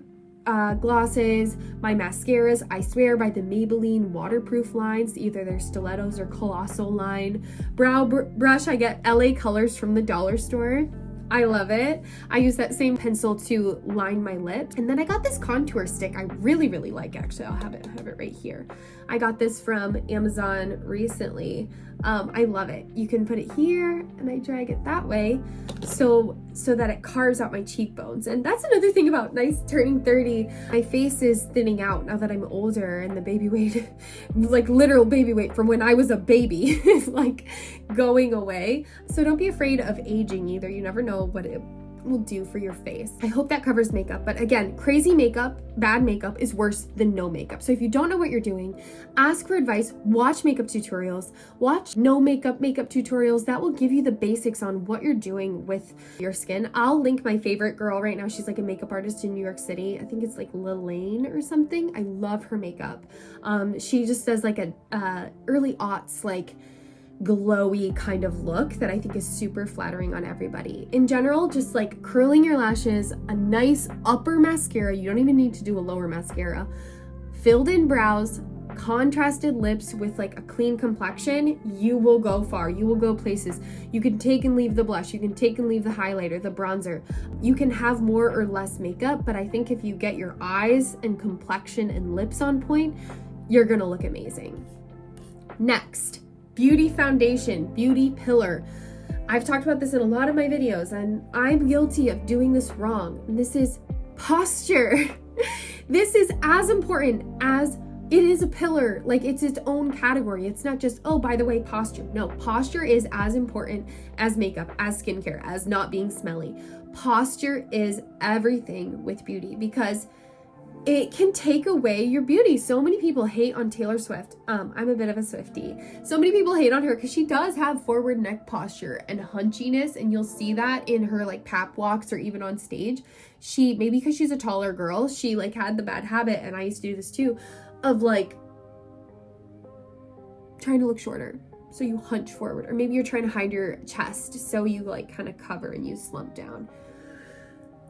glosses, my mascaras, I swear by the Maybelline waterproof lines, either their stilettos or colossal line. Brow brush, I get LA Colors from the dollar store. I love it. I use that same pencil to line my lips. And then I got this contour stick I really, really like. Actually, I'll have it right here. I got this from Amazon recently. I love it. You can put it here and I drag it that way so that it carves out my cheekbones. And that's another thing about turning 30. My face is thinning out now that I'm older, and the baby weight, like literal baby weight from when I was a baby is like going away. So don't be afraid of aging either. You never know what it will do for your face. I hope that covers makeup, but again, crazy makeup, bad makeup is worse than no makeup. So if you don't know what you're doing, ask for advice, watch makeup tutorials, watch no makeup tutorials. That will give you the basics on what you're doing with your skin. I'll link my favorite girl right now. She's like a makeup artist in New York City. I think it's like Lelaine or something. I love her makeup. She just does like a early aughts, like glowy kind of look that I think is super flattering on everybody. In general, just like curling your lashes, a nice upper mascara, you don't even need to do a lower mascara, filled in brows, contrasted lips with like a clean complexion, you will go far. You will go places. You can take and leave the blush, you can take and leave the highlighter, the bronzer. You can have more or less makeup, but I think if you get your eyes and complexion and lips on point, you're gonna look amazing. Next, beauty foundation, beauty pillar. I've talked about this in a lot of my videos, and I'm guilty of doing this wrong. And this is posture. This is as important as it is a pillar. Like, it's its own category. It's not just, oh, by the way, posture. No, posture is as important as makeup, as skincare, as not being smelly. Posture is everything with beauty because it can take away your beauty. So many people hate on Taylor Swift. I'm a bit of a Swiftie. So many people hate on her because she does have forward neck posture and hunchiness, and you'll see that in her like pap walks or even on stage. Maybe because she's a taller girl, she like had the bad habit, and I used to do this too, of like trying to look shorter. So you hunch forward, or maybe you're trying to hide your chest, so you like kind of cover and you slump down.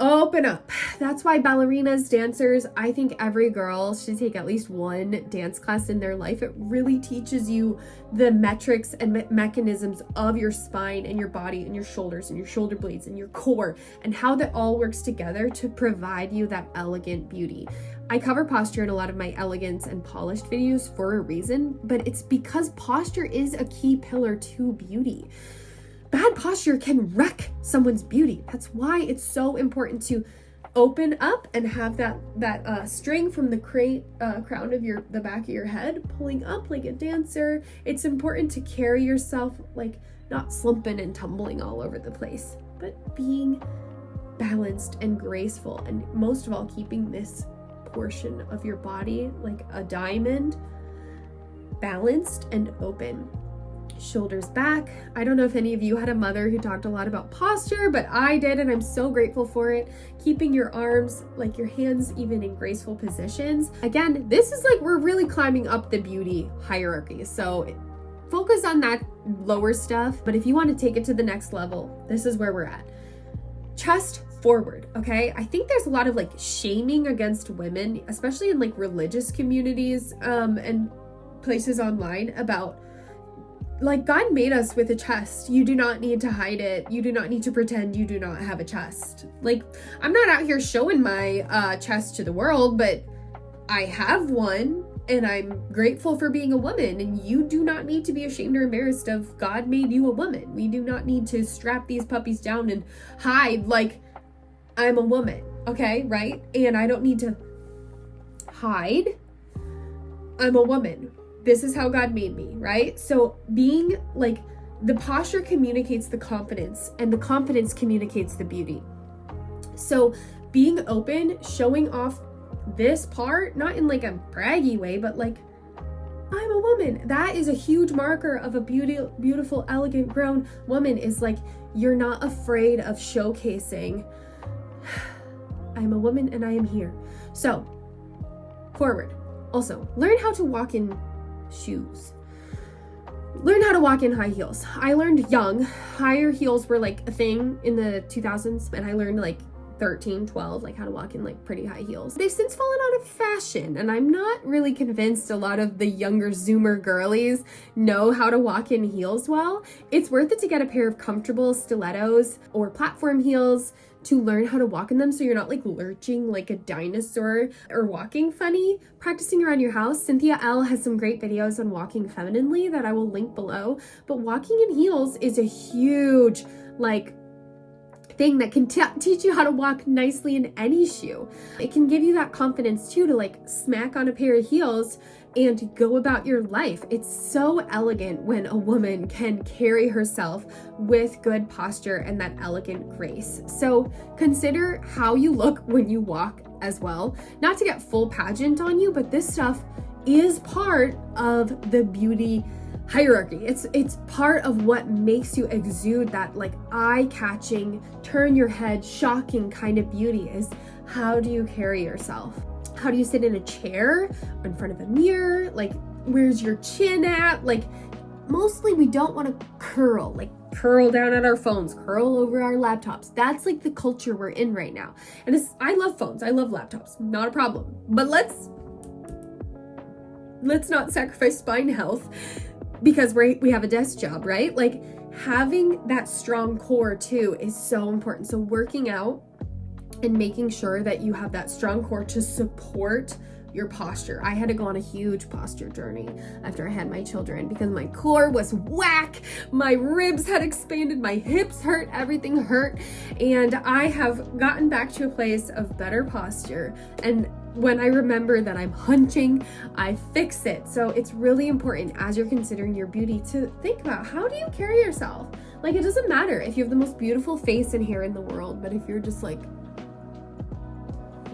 Open up. That's why ballerinas, dancers, I think every girl should take at least one dance class in their life. It really teaches you the metrics and mechanisms of your spine and your body and your shoulders and your shoulder blades and your core, and how that all works together to provide you that elegant beauty. I cover posture in a lot of my elegance and polished videos for a reason, but it's because posture is a key pillar to beauty. Bad posture can wreck someone's beauty. That's why it's so important to open up and have that string from the crown of the back of your head pulling up like a dancer. It's important to carry yourself like not slumping and tumbling all over the place, but being balanced and graceful, and most of all, keeping this portion of your body like a diamond, balanced and open. Shoulders back. I don't know if any of you had a mother who talked a lot about posture, but I did, and I'm so grateful for it. Keeping your arms, like your hands, even in graceful positions. Again, this is like we're really climbing up the beauty hierarchy. So focus on that lower stuff, but if you want to take it to the next level, this is where we're at. Chest forward, okay? I think there's a lot of like shaming against women, especially in like religious communities and places online, about like, God made us with a chest. You do not need to hide it. You do not need to pretend you do not have a chest. Like, I'm not out here showing my chest to the world, but I have one, and I'm grateful for being a woman, and you do not need to be ashamed or embarrassed of God made you a woman. We do not need to strap these puppies down and hide like I'm a woman, okay, right? And I don't need to hide. I'm a woman. This is how God made me, right? So being like, the posture communicates the confidence, and the confidence communicates the beauty. So being open, showing off this part, not in like a braggy way, but like, I'm a woman. That is a huge marker of a beautiful, elegant, grown woman, is like, you're not afraid of showcasing, I'm a woman and I am here. So forward. Also, learn how to walk in shoes. learn how to walk in high heels. I learned young. Higher heels were like a thing in the 2000s, and I learned like 13, 12, like how to walk in like pretty high heels. They've since fallen out of fashion, and I'm not really convinced a lot of the younger Zoomer girlies know how to walk in heels well. It's worth it to get a pair of comfortable stilettos or platform heels to learn how to walk in them so you're not like lurching like a dinosaur or walking funny. Practicing around your house, Cynthia L has some great videos on walking femininely that I will link below, but walking in heels is a huge like thing that can teach you how to walk nicely in any shoe. It can give you that confidence too to like smack on a pair of heels and go about your life. It's so elegant when a woman can carry herself with good posture and that elegant grace. So consider how you look when you walk as well. Not to get full pageant on you, but this stuff is part of the beauty hierarchy. It's part of what makes you exude that like eye-catching, turn your head, shocking kind of beauty. Is how do you carry yourself? How do you sit in a chair in front of a mirror? Like, where's your chin at? Like, mostly we don't want to curl down at our phones, curl over our laptops. That's like the culture we're in right now. And I love phones, I love laptops, not a problem. But let's not sacrifice spine health because we have a desk job, right? Like, having that strong core too is so important. So working out and making sure that you have that strong core to support your posture. I had to go on a huge posture journey after I had my children because my core was whack, my ribs had expanded, my hips hurt, everything hurt, and I have gotten back to a place of better posture. And when I remember that I'm hunching, I fix it. So it's really important as you're considering your beauty to think about, how do you carry yourself? Like, it doesn't matter if you have the most beautiful face and hair in the world, but if you're just like,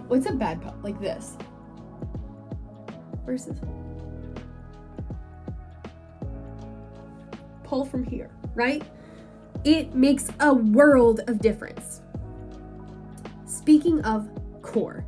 what's a bad like this versus pull from here, right? It makes a world of difference. Speaking of core,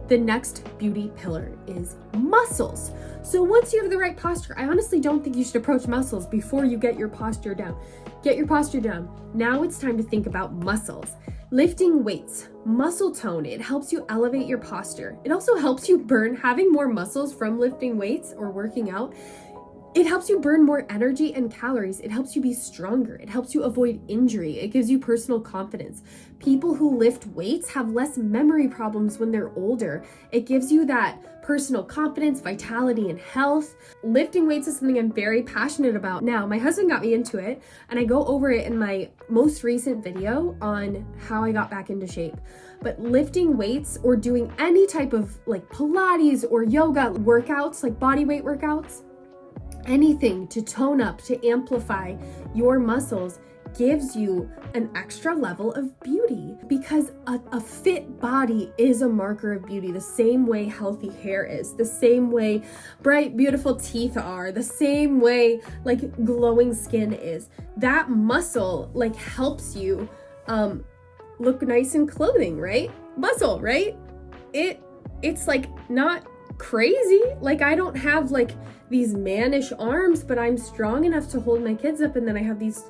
the next beauty pillar is muscles. So once you have the right posture, I honestly don't think you should approach muscles before you get your posture down. Get your posture down. Now it's time to think about muscles. Lifting weights, muscle tone, it helps you elevate your posture. It also helps you burn, having more muscles from lifting weights or working out. It helps you burn more energy and calories. It helps you be stronger. It helps you avoid injury. It gives you personal confidence. People who lift weights have less memory problems when they're older. It gives you that personal confidence, vitality, and health. Lifting weights is something I'm very passionate about. Now, my husband got me into it, and I go over it in my most recent video on how I got back into shape. But lifting weights or doing any type of like Pilates or yoga workouts, like body weight workouts, anything to tone up, to amplify your muscles, gives you an extra level of beauty, because a fit body is a marker of beauty, the same way healthy hair is, the same way bright, beautiful teeth are, the same way like glowing skin is. That muscle like helps you look nice in clothing, right? Muscle, right? It's like not crazy. Like, I don't have like these mannish arms, but I'm strong enough to hold my kids up, and then I have these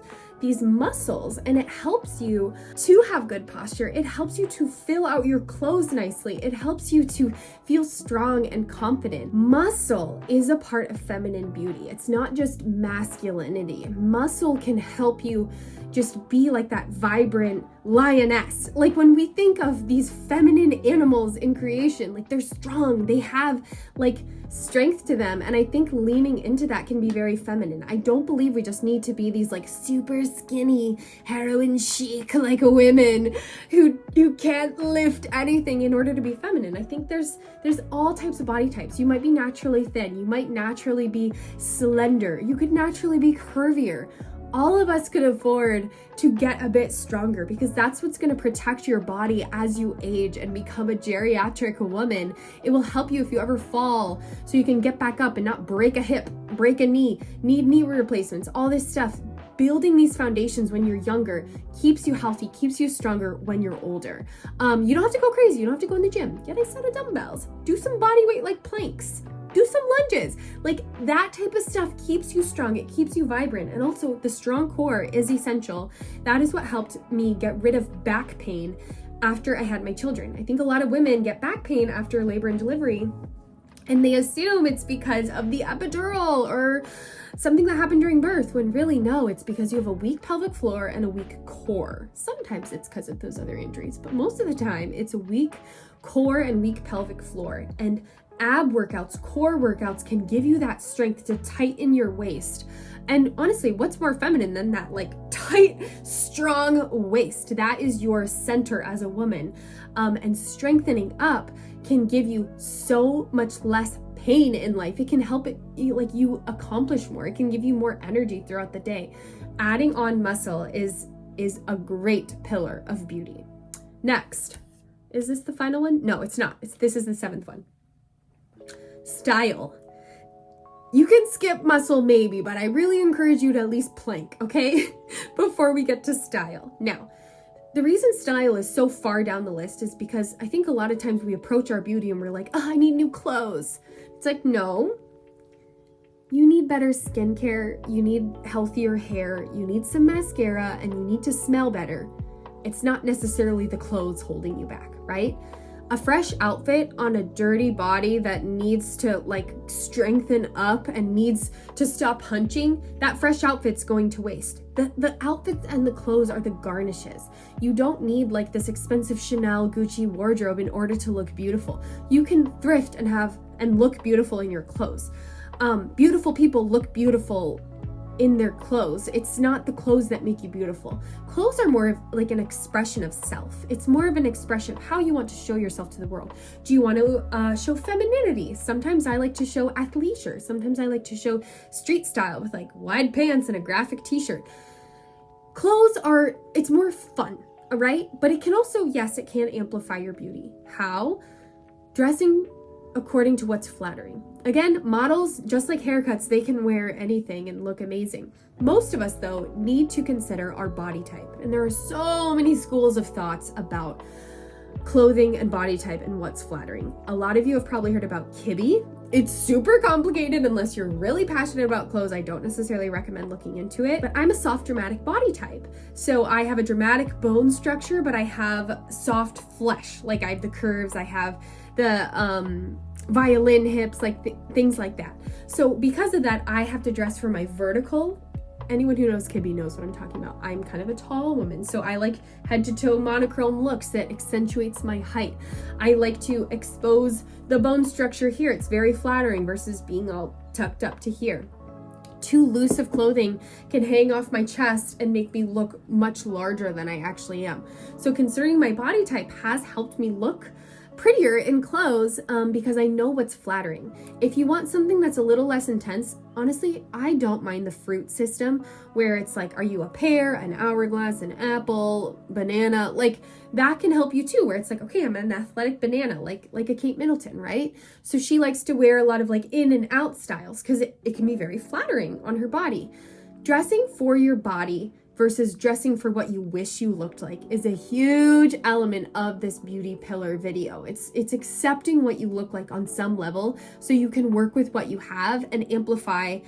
muscles, and it helps you to have good posture. It helps you to fill out your clothes nicely. It helps you to feel strong and confident. Muscle is a part of feminine beauty. It's not just masculinity. Muscle can help you just be like that vibrant lioness. Like, when we think of these feminine animals in creation, like, they're strong, they have like strength to them, and I think leaning into that can be very feminine. I don't believe we just need to be these like super skinny heroin chic like women who can't lift anything in order to be feminine. I think there's all types of body types. You might be naturally thin, you might naturally be slender, you could naturally be curvier. All of us could afford to get a bit stronger, because that's what's going to protect your body as you age and become a geriatric woman. It will help you if you ever fall, so you can get back up and not break a hip, break a knee, need knee replacements, all this stuff. Building these foundations when you're younger keeps you healthy, keeps you stronger when you're older. You don't have to go crazy. You don't have to go in the gym. Get a set of dumbbells. Do some body weight like planks. do some lunges. Like that type of stuff keeps you strong. It keeps you vibrant. And also the strong core is essential. That is what helped me get rid of back pain after I had my children. I think a lot of women get back pain after labor and delivery, and they assume it's because of the epidural or something that happened during birth, when really no, it's because you have a weak pelvic floor and a weak core. Sometimes it's because of those other injuries, but most of the time it's a weak core and weak pelvic floor. And ab workouts, core workouts can give you that strength to tighten your waist. And honestly, what's more feminine than that like tight, strong waist? That is your center as a woman. And strengthening up can give you so much less pain in life. It can help you accomplish more. It can give you more energy throughout the day. Adding on muscle is a great pillar of beauty. Next, is this the final one? No, it's not. This is the 7th one. Style. You can skip muscle maybe, but I really encourage you to at least plank, okay? Before we get to style. Now, the reason style is so far down the list is because I think a lot of times we approach our beauty and we're like, oh, I need new clothes. It's like, no, you need better skincare, you need healthier hair, you need some mascara, and you need to smell better. It's not necessarily the clothes holding you back, right? A fresh outfit on a dirty body that needs to like strengthen up and needs to stop hunching, that fresh outfit's going to waste. The outfits and the clothes are the garnishes. You don't need like this expensive Chanel, Gucci wardrobe in order to look beautiful. You can thrift and look beautiful in your clothes. Beautiful people look beautiful in their clothes. It's not the clothes that make you beautiful. Clothes are more of like an expression of self. It's more of an expression of how you want to show yourself to the world. Do you want to show femininity? Sometimes I like to show athleisure. Sometimes I like to show street style with like wide pants and a graphic t-shirt. Clothes it's more fun, all right? But it can also, yes, it can amplify your beauty. How? Dressing according to what's flattering. Again, models, just like haircuts, they can wear anything and look amazing. Most of us, though, need to consider our body type. And there are so many schools of thoughts about clothing and body type and what's flattering. A lot of you have probably heard about Kibbe. It's super complicated unless you're really passionate about clothes. I don't necessarily recommend looking into it, but I'm a soft dramatic body type. So I have a dramatic bone structure, but I have soft flesh. Like I have the curves, I have the violin hips, like things like that. So because of that, I have to dress for my vertical. Anyone who knows Kibbe knows what I'm talking about. I'm kind of a tall woman, so I like head to toe monochrome looks that accentuates my height. I like to expose the bone structure here. It's very flattering versus being all tucked up to here. Too loose of clothing can hang off my chest and make me look much larger than I actually am. So considering my body type has helped me look prettier in clothes because I know what's flattering. If you want something that's a little less intense, honestly, I don't mind the fruit system where it's like, are you a pear, an hourglass, an apple, banana? Like that can help you too, where it's like, okay, I'm an athletic banana, like a Kate Middleton, right? So she likes to wear a lot of like in and out styles because it can be very flattering on her body. Dressing for your body versus dressing for what you wish you looked like is a huge element of this beauty pillar video. It's accepting what you look like on some level so you can work with what you have and amplify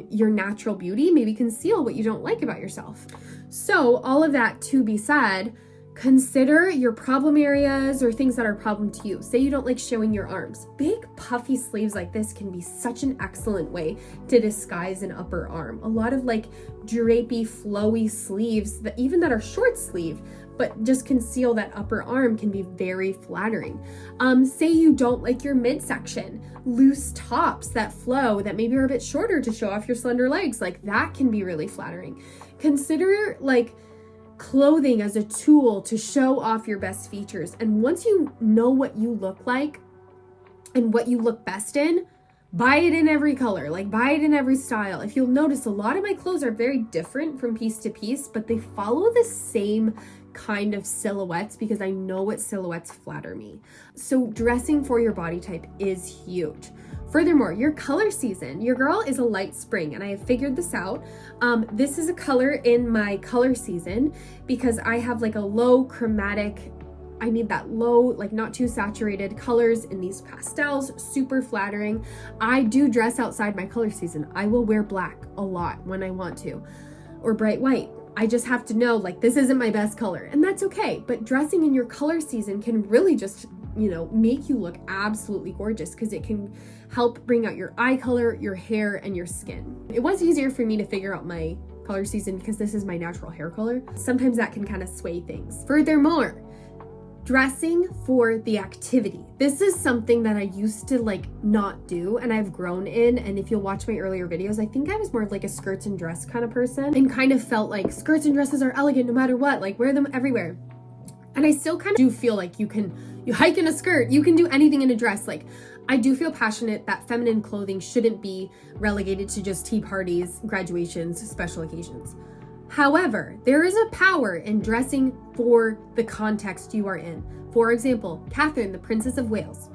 your natural beauty, maybe conceal what you don't like about yourself. So all of that to be said, consider your problem areas or things that are a problem to you. Say you don't like showing your arms. Big puffy sleeves like this can be such an excellent way to disguise an upper arm. A lot of like drapey, flowy sleeves that are short sleeve, but just conceal that upper arm can be very flattering. Say you don't like your midsection. Loose tops that flow that maybe are a bit shorter to show off your slender legs, like that can be really flattering. Consider like clothing as a tool to show off your best features. And once you know what you look like and what you look best in, buy it in every color, like buy it in every style. If you'll notice, a lot of my clothes are very different from piece to piece, but they follow the same kind of silhouettes because I know what silhouettes flatter me. So dressing for your body type is huge. Furthermore, your color season. Your girl is a light spring, and I have figured this out. This is a color in my color season because I have like a low chromatic I need that low, like not too saturated colors in these pastels, super flattering. I do dress outside my color season. I will wear black a lot when I want to, or bright white. I just have to know, like, this isn't my best color, and that's okay. But dressing in your color season can really just, you know, make you look absolutely gorgeous, because it can help bring out your eye color, your hair, and your skin. It was easier for me to figure out my color season because this is my natural hair color. Sometimes that can kind of sway things. Furthermore, dressing for the activity. This is something that I used to like not do, and I've grown in. And if you'll watch my earlier videos, I think I was more of like a skirts and dress kind of person, and kind of felt like skirts and dresses are elegant no matter what, like wear them everywhere. And I still kind of do feel like you hike in a skirt, you can do anything in a dress. Like, I do feel passionate that feminine clothing shouldn't be relegated to just tea parties, graduations, special occasions. However, there is a power in dressing for the context you are in. For example, Catherine, the Princess of Wales.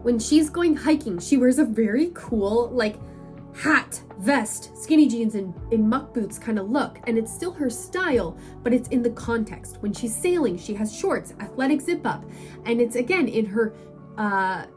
When she's going hiking, she wears a very cool, like, hat, vest, skinny jeans, and muck boots kind of look. And it's still her style, but it's in the context. When she's sailing, she has shorts, athletic zip up. And it's, again, in her,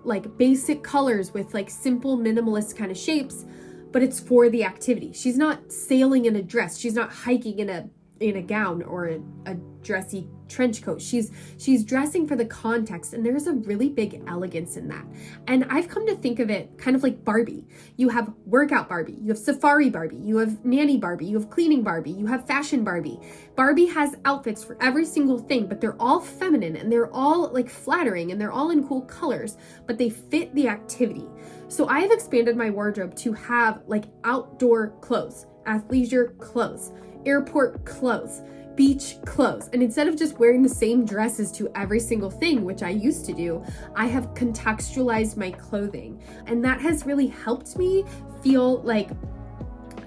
like, basic colors with, like, simple, minimalist kind of shapes. But it's for the activity. She's not sailing in a dress. She's not hiking in a gown or a dressy trench coat. She's dressing for the context, and there's a really big elegance in that. And I've come to think of it kind of like Barbie. You have workout Barbie, you have safari Barbie, you have nanny Barbie, you have cleaning Barbie, you have fashion Barbie. Barbie has outfits for every single thing, but they're all feminine, and they're all like flattering, and they're all in cool colors, but they fit the activity. So I have expanded my wardrobe to have like outdoor clothes, athleisure clothes, airport clothes, beach clothes. And instead of just wearing the same dresses to every single thing, which I used to do, I have contextualized my clothing. And that has really helped me feel like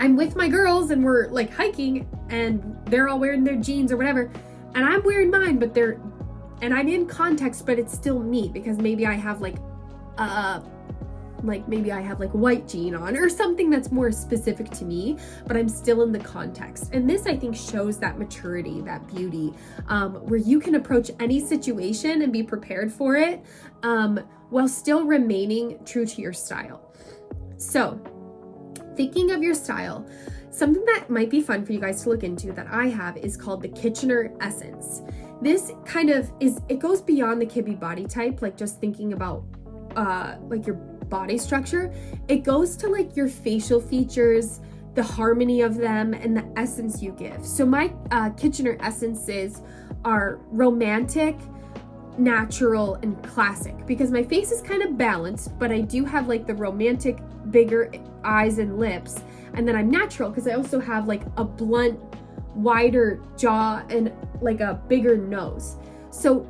I'm with my girls and we're like hiking and they're all wearing their jeans or whatever. And I'm wearing mine, and I'm in context, but it's still me, because maybe I have like white jean on or something that's more specific to me, but I'm still in the context. And this, I think, shows that maturity, that beauty, where you can approach any situation and be prepared for it, while still remaining true to your style. So, thinking of your style, something that might be fun for you guys to look into that I have is called the Kitchener Essence. This kind of it goes beyond the Kibbe body type, like just thinking about like your body structure. It goes to like your facial features, the harmony of them, and the essence you give. So my Kitchener essences are romantic, natural, and classic, because my face is kind of balanced, but I do have like the romantic, bigger eyes and lips, and then I'm natural because I also have like a blunt, wider jaw and like a bigger nose. So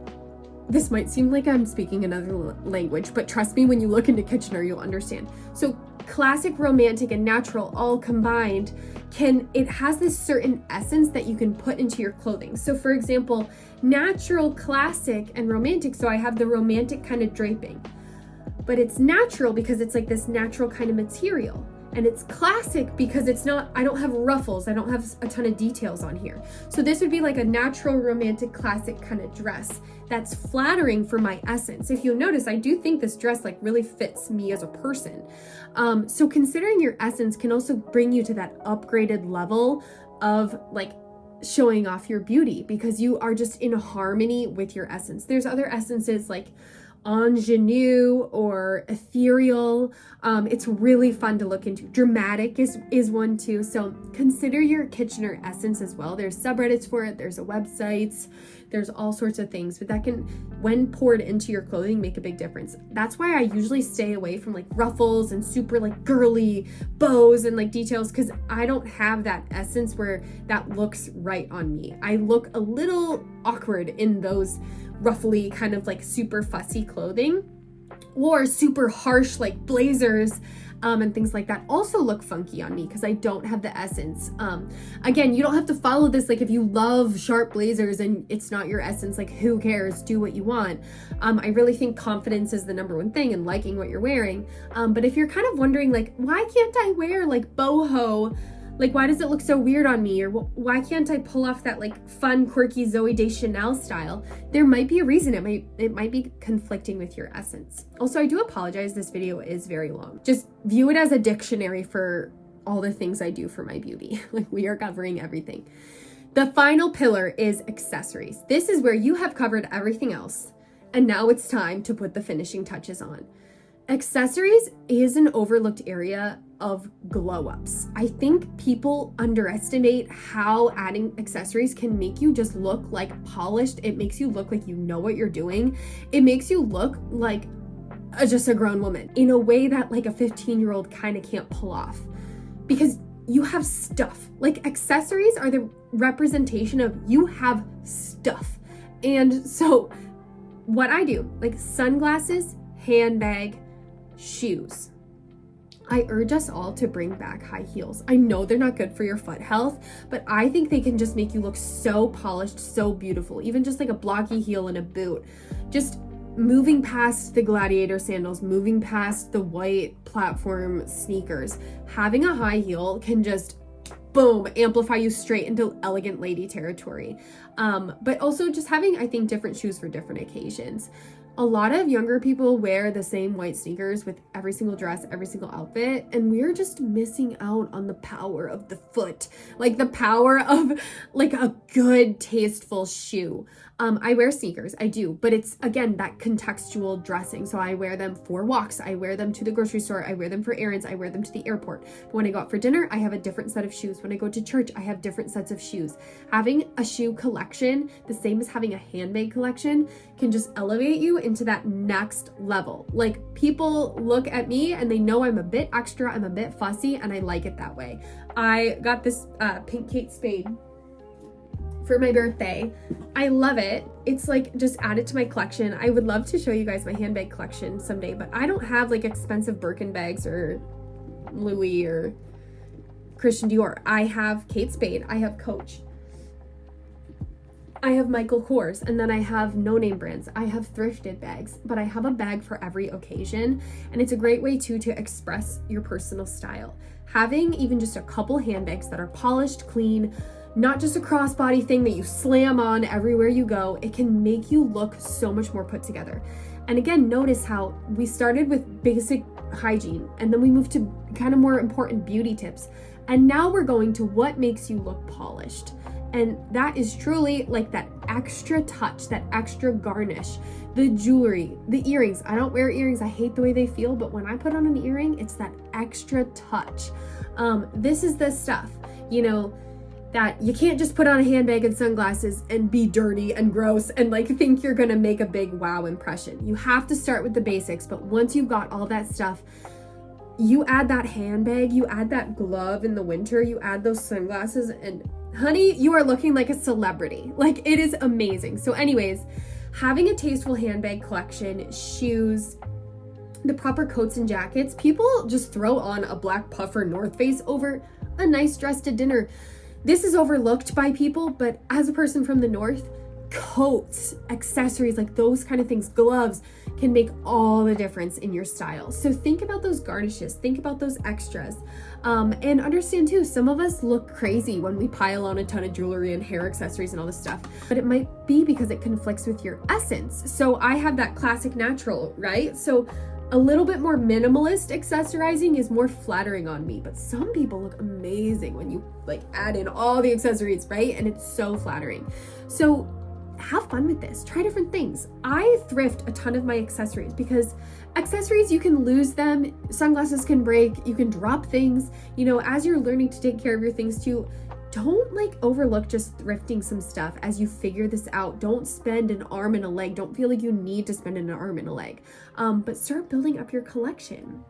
this might seem like I'm speaking another language, but trust me, when you look into Kitchener, you'll understand. So classic, romantic, and natural all combined it has this certain essence that you can put into your clothing. So for example, natural, classic, and romantic. So I have the romantic kind of draping, but it's natural because it's like this natural kind of material. And it's classic because I don't have ruffles, I don't have a ton of details on here. So this would be like a natural, romantic, classic kind of dress that's flattering for my essence. If you'll notice, I do think this dress like really fits me as a person. So considering your essence can also bring you to that upgraded level of like showing off your beauty, because you are just in harmony with your essence. There's other essences like ingenue or ethereal. It's really fun to look into. Dramatic is one too. So consider your Kitchener essence as well. There's subreddits for it. There's a website. There's all sorts of things, but that can, when poured into your clothing, make a big difference. That's why I usually stay away from like ruffles and super like girly bows and like details, because I don't have that essence where that looks right on me. I look a little awkward in those ruffly kind of like super fussy clothing, or super harsh like blazers and things like that also look funky on me because I don't have the essence. Again, you don't have to follow this. Like if you love sharp blazers and it's not your essence, like who cares? Do what you want. I really think confidence is the number one thing, and liking what you're wearing. But if you're kind of wondering like, why can't I wear like boho, Like, why does it look so weird on me? Or why can't I pull off that like fun, quirky Zooey Deschanel style? There might be a reason. It might be conflicting with your essence. Also, I do apologize. This video is very long. Just view it as a dictionary for all the things I do for my beauty. Like, we are covering everything. The final pillar is accessories. This is where you have covered everything else, and now it's time to put the finishing touches on. Accessories is an overlooked area of glow-ups. I think people underestimate how adding accessories can make you just look like polished. It makes you look like you know what you're doing. It makes you look like just a grown woman in a way that like a 15-year-old kind of can't pull off, because you have stuff. Like, accessories are the representation of you have stuff. And so what I do, like sunglasses, handbag, shoes. I urge us all to bring back high heels. I know they're not good for your foot health, but I think they can just make you look so polished, so beautiful. Even just like a blocky heel and a boot. Just moving past the gladiator sandals, moving past the white platform sneakers, having a high heel can just boom, amplify you straight into elegant lady territory. But also just having, I think, different shoes for different occasions. A lot of younger people wear the same white sneakers with every single dress, every single outfit, and we're just missing out on the power of the foot, like the power of like a good, tasteful shoe. I wear sneakers, I do, but it's, again, that contextual dressing. So I wear them for walks, I wear them to the grocery store, I wear them for errands, I wear them to the airport. But when I go out for dinner, I have a different set of shoes. When I go to church, I have different sets of shoes. Having a shoe collection, the same as having a handbag collection, can just elevate you into that next level. Like, people look at me and they know I'm a bit extra, I'm a bit fussy, and I like it that way. I got this pink Kate Spade for my birthday. I love it. It's like just add it to my collection. I would love to show you guys my handbag collection someday, but I don't have like expensive Birkin bags or Louis or Christian Dior. I have Kate Spade, I have Coach, I have Michael Kors, and then I have no-name brands. I have thrifted bags, but I have a bag for every occasion, and it's a great way too to express your personal style. Having even just a couple handbags that are polished, clean, not just a crossbody thing that you slam on everywhere you go, it can make you look so much more put together. And again, notice how we started with basic hygiene, and then we moved to kind of more important beauty tips, and now we're going to what makes you look polished. And that is truly like that extra touch, that extra garnish, the jewelry, the earrings. I don't wear earrings. I hate the way they feel, but when I put on an earring, it's that extra touch. This is the stuff, you know, that you can't just put on a handbag and sunglasses and be dirty and gross and like think you're gonna make a big wow impression. You have to start with the basics, but once you've got all that stuff, you add that handbag, you add that glove in the winter, you add those sunglasses, and honey, you are looking like a celebrity. Like, it is amazing. So anyways, having a tasteful handbag collection, shoes, the proper coats and jackets. People just throw on a black puffer North Face over a nice dress to dinner. This is overlooked by people, but as a person from the North, coats, accessories, like those kind of things, gloves, can make all the difference in your style. So think about those garnishes, think about those extras, and understand too, some of us look crazy when we pile on a ton of jewelry and hair accessories and all this stuff, but it might be because it conflicts with your essence. So I have that classic natural, right? So a little bit more minimalist accessorizing is more flattering on me, but some people look amazing when you like add in all the accessories, right? And it's so flattering. So have fun with this. Try different things. I thrift a ton of my accessories because accessories, you can lose them. Sunglasses can break. You can drop things. You know, as you're learning to take care of your things too, don't like overlook just thrifting some stuff as you figure this out. Don't spend an arm and a leg. Don't feel like you need to spend an arm and a leg. But start building up your collection.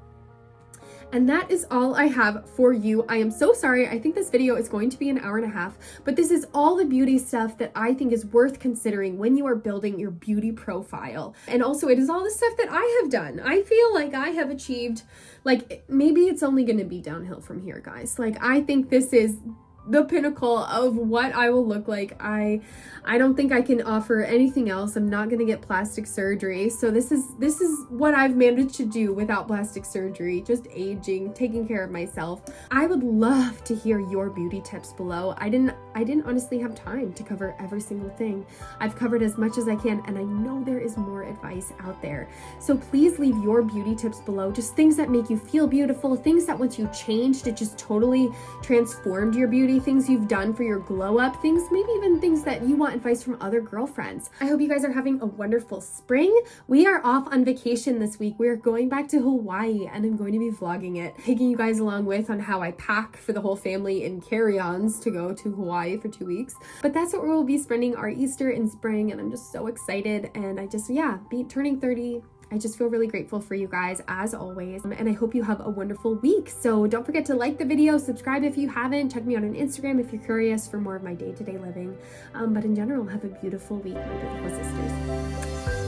And that is all I have for you. I am so sorry. I think this video is going to be an hour and a half, but this is all the beauty stuff that I think is worth considering when you are building your beauty profile. And also it is all the stuff that I have done. I feel like I have achieved, like maybe it's only going to be downhill from here, guys. Like I think this is the pinnacle of what I will look like. I don't think I can offer anything else. I'm not gonna get plastic surgery. So this is what I've managed to do without plastic surgery, just aging, taking care of myself. I would love to hear your beauty tips below. I didn't honestly have time to cover every single thing. I've covered as much as I can, and I know there is more advice out there. So please leave your beauty tips below, just things that make you feel beautiful, things that once you changed, it just totally transformed your beauty, things you've done for your glow up, things, maybe even things that you want advice from other girlfriends. I hope you guys are having a wonderful spring. We are off on vacation this week. We're going back to Hawaii, and I'm going to be vlogging it, taking you guys along with on how I pack for the whole family in carry-ons to go to Hawaii for 2 weeks. But that's what we'll be spending our Easter in spring, and I'm just so excited. And I just, turning 30. I just feel really grateful for you guys as always, and I hope you have a wonderful week. So don't forget to like the video, subscribe if you haven't, check me out on Instagram if you're curious for more of my day-to-day living. But in general, have a beautiful week, my beautiful sisters.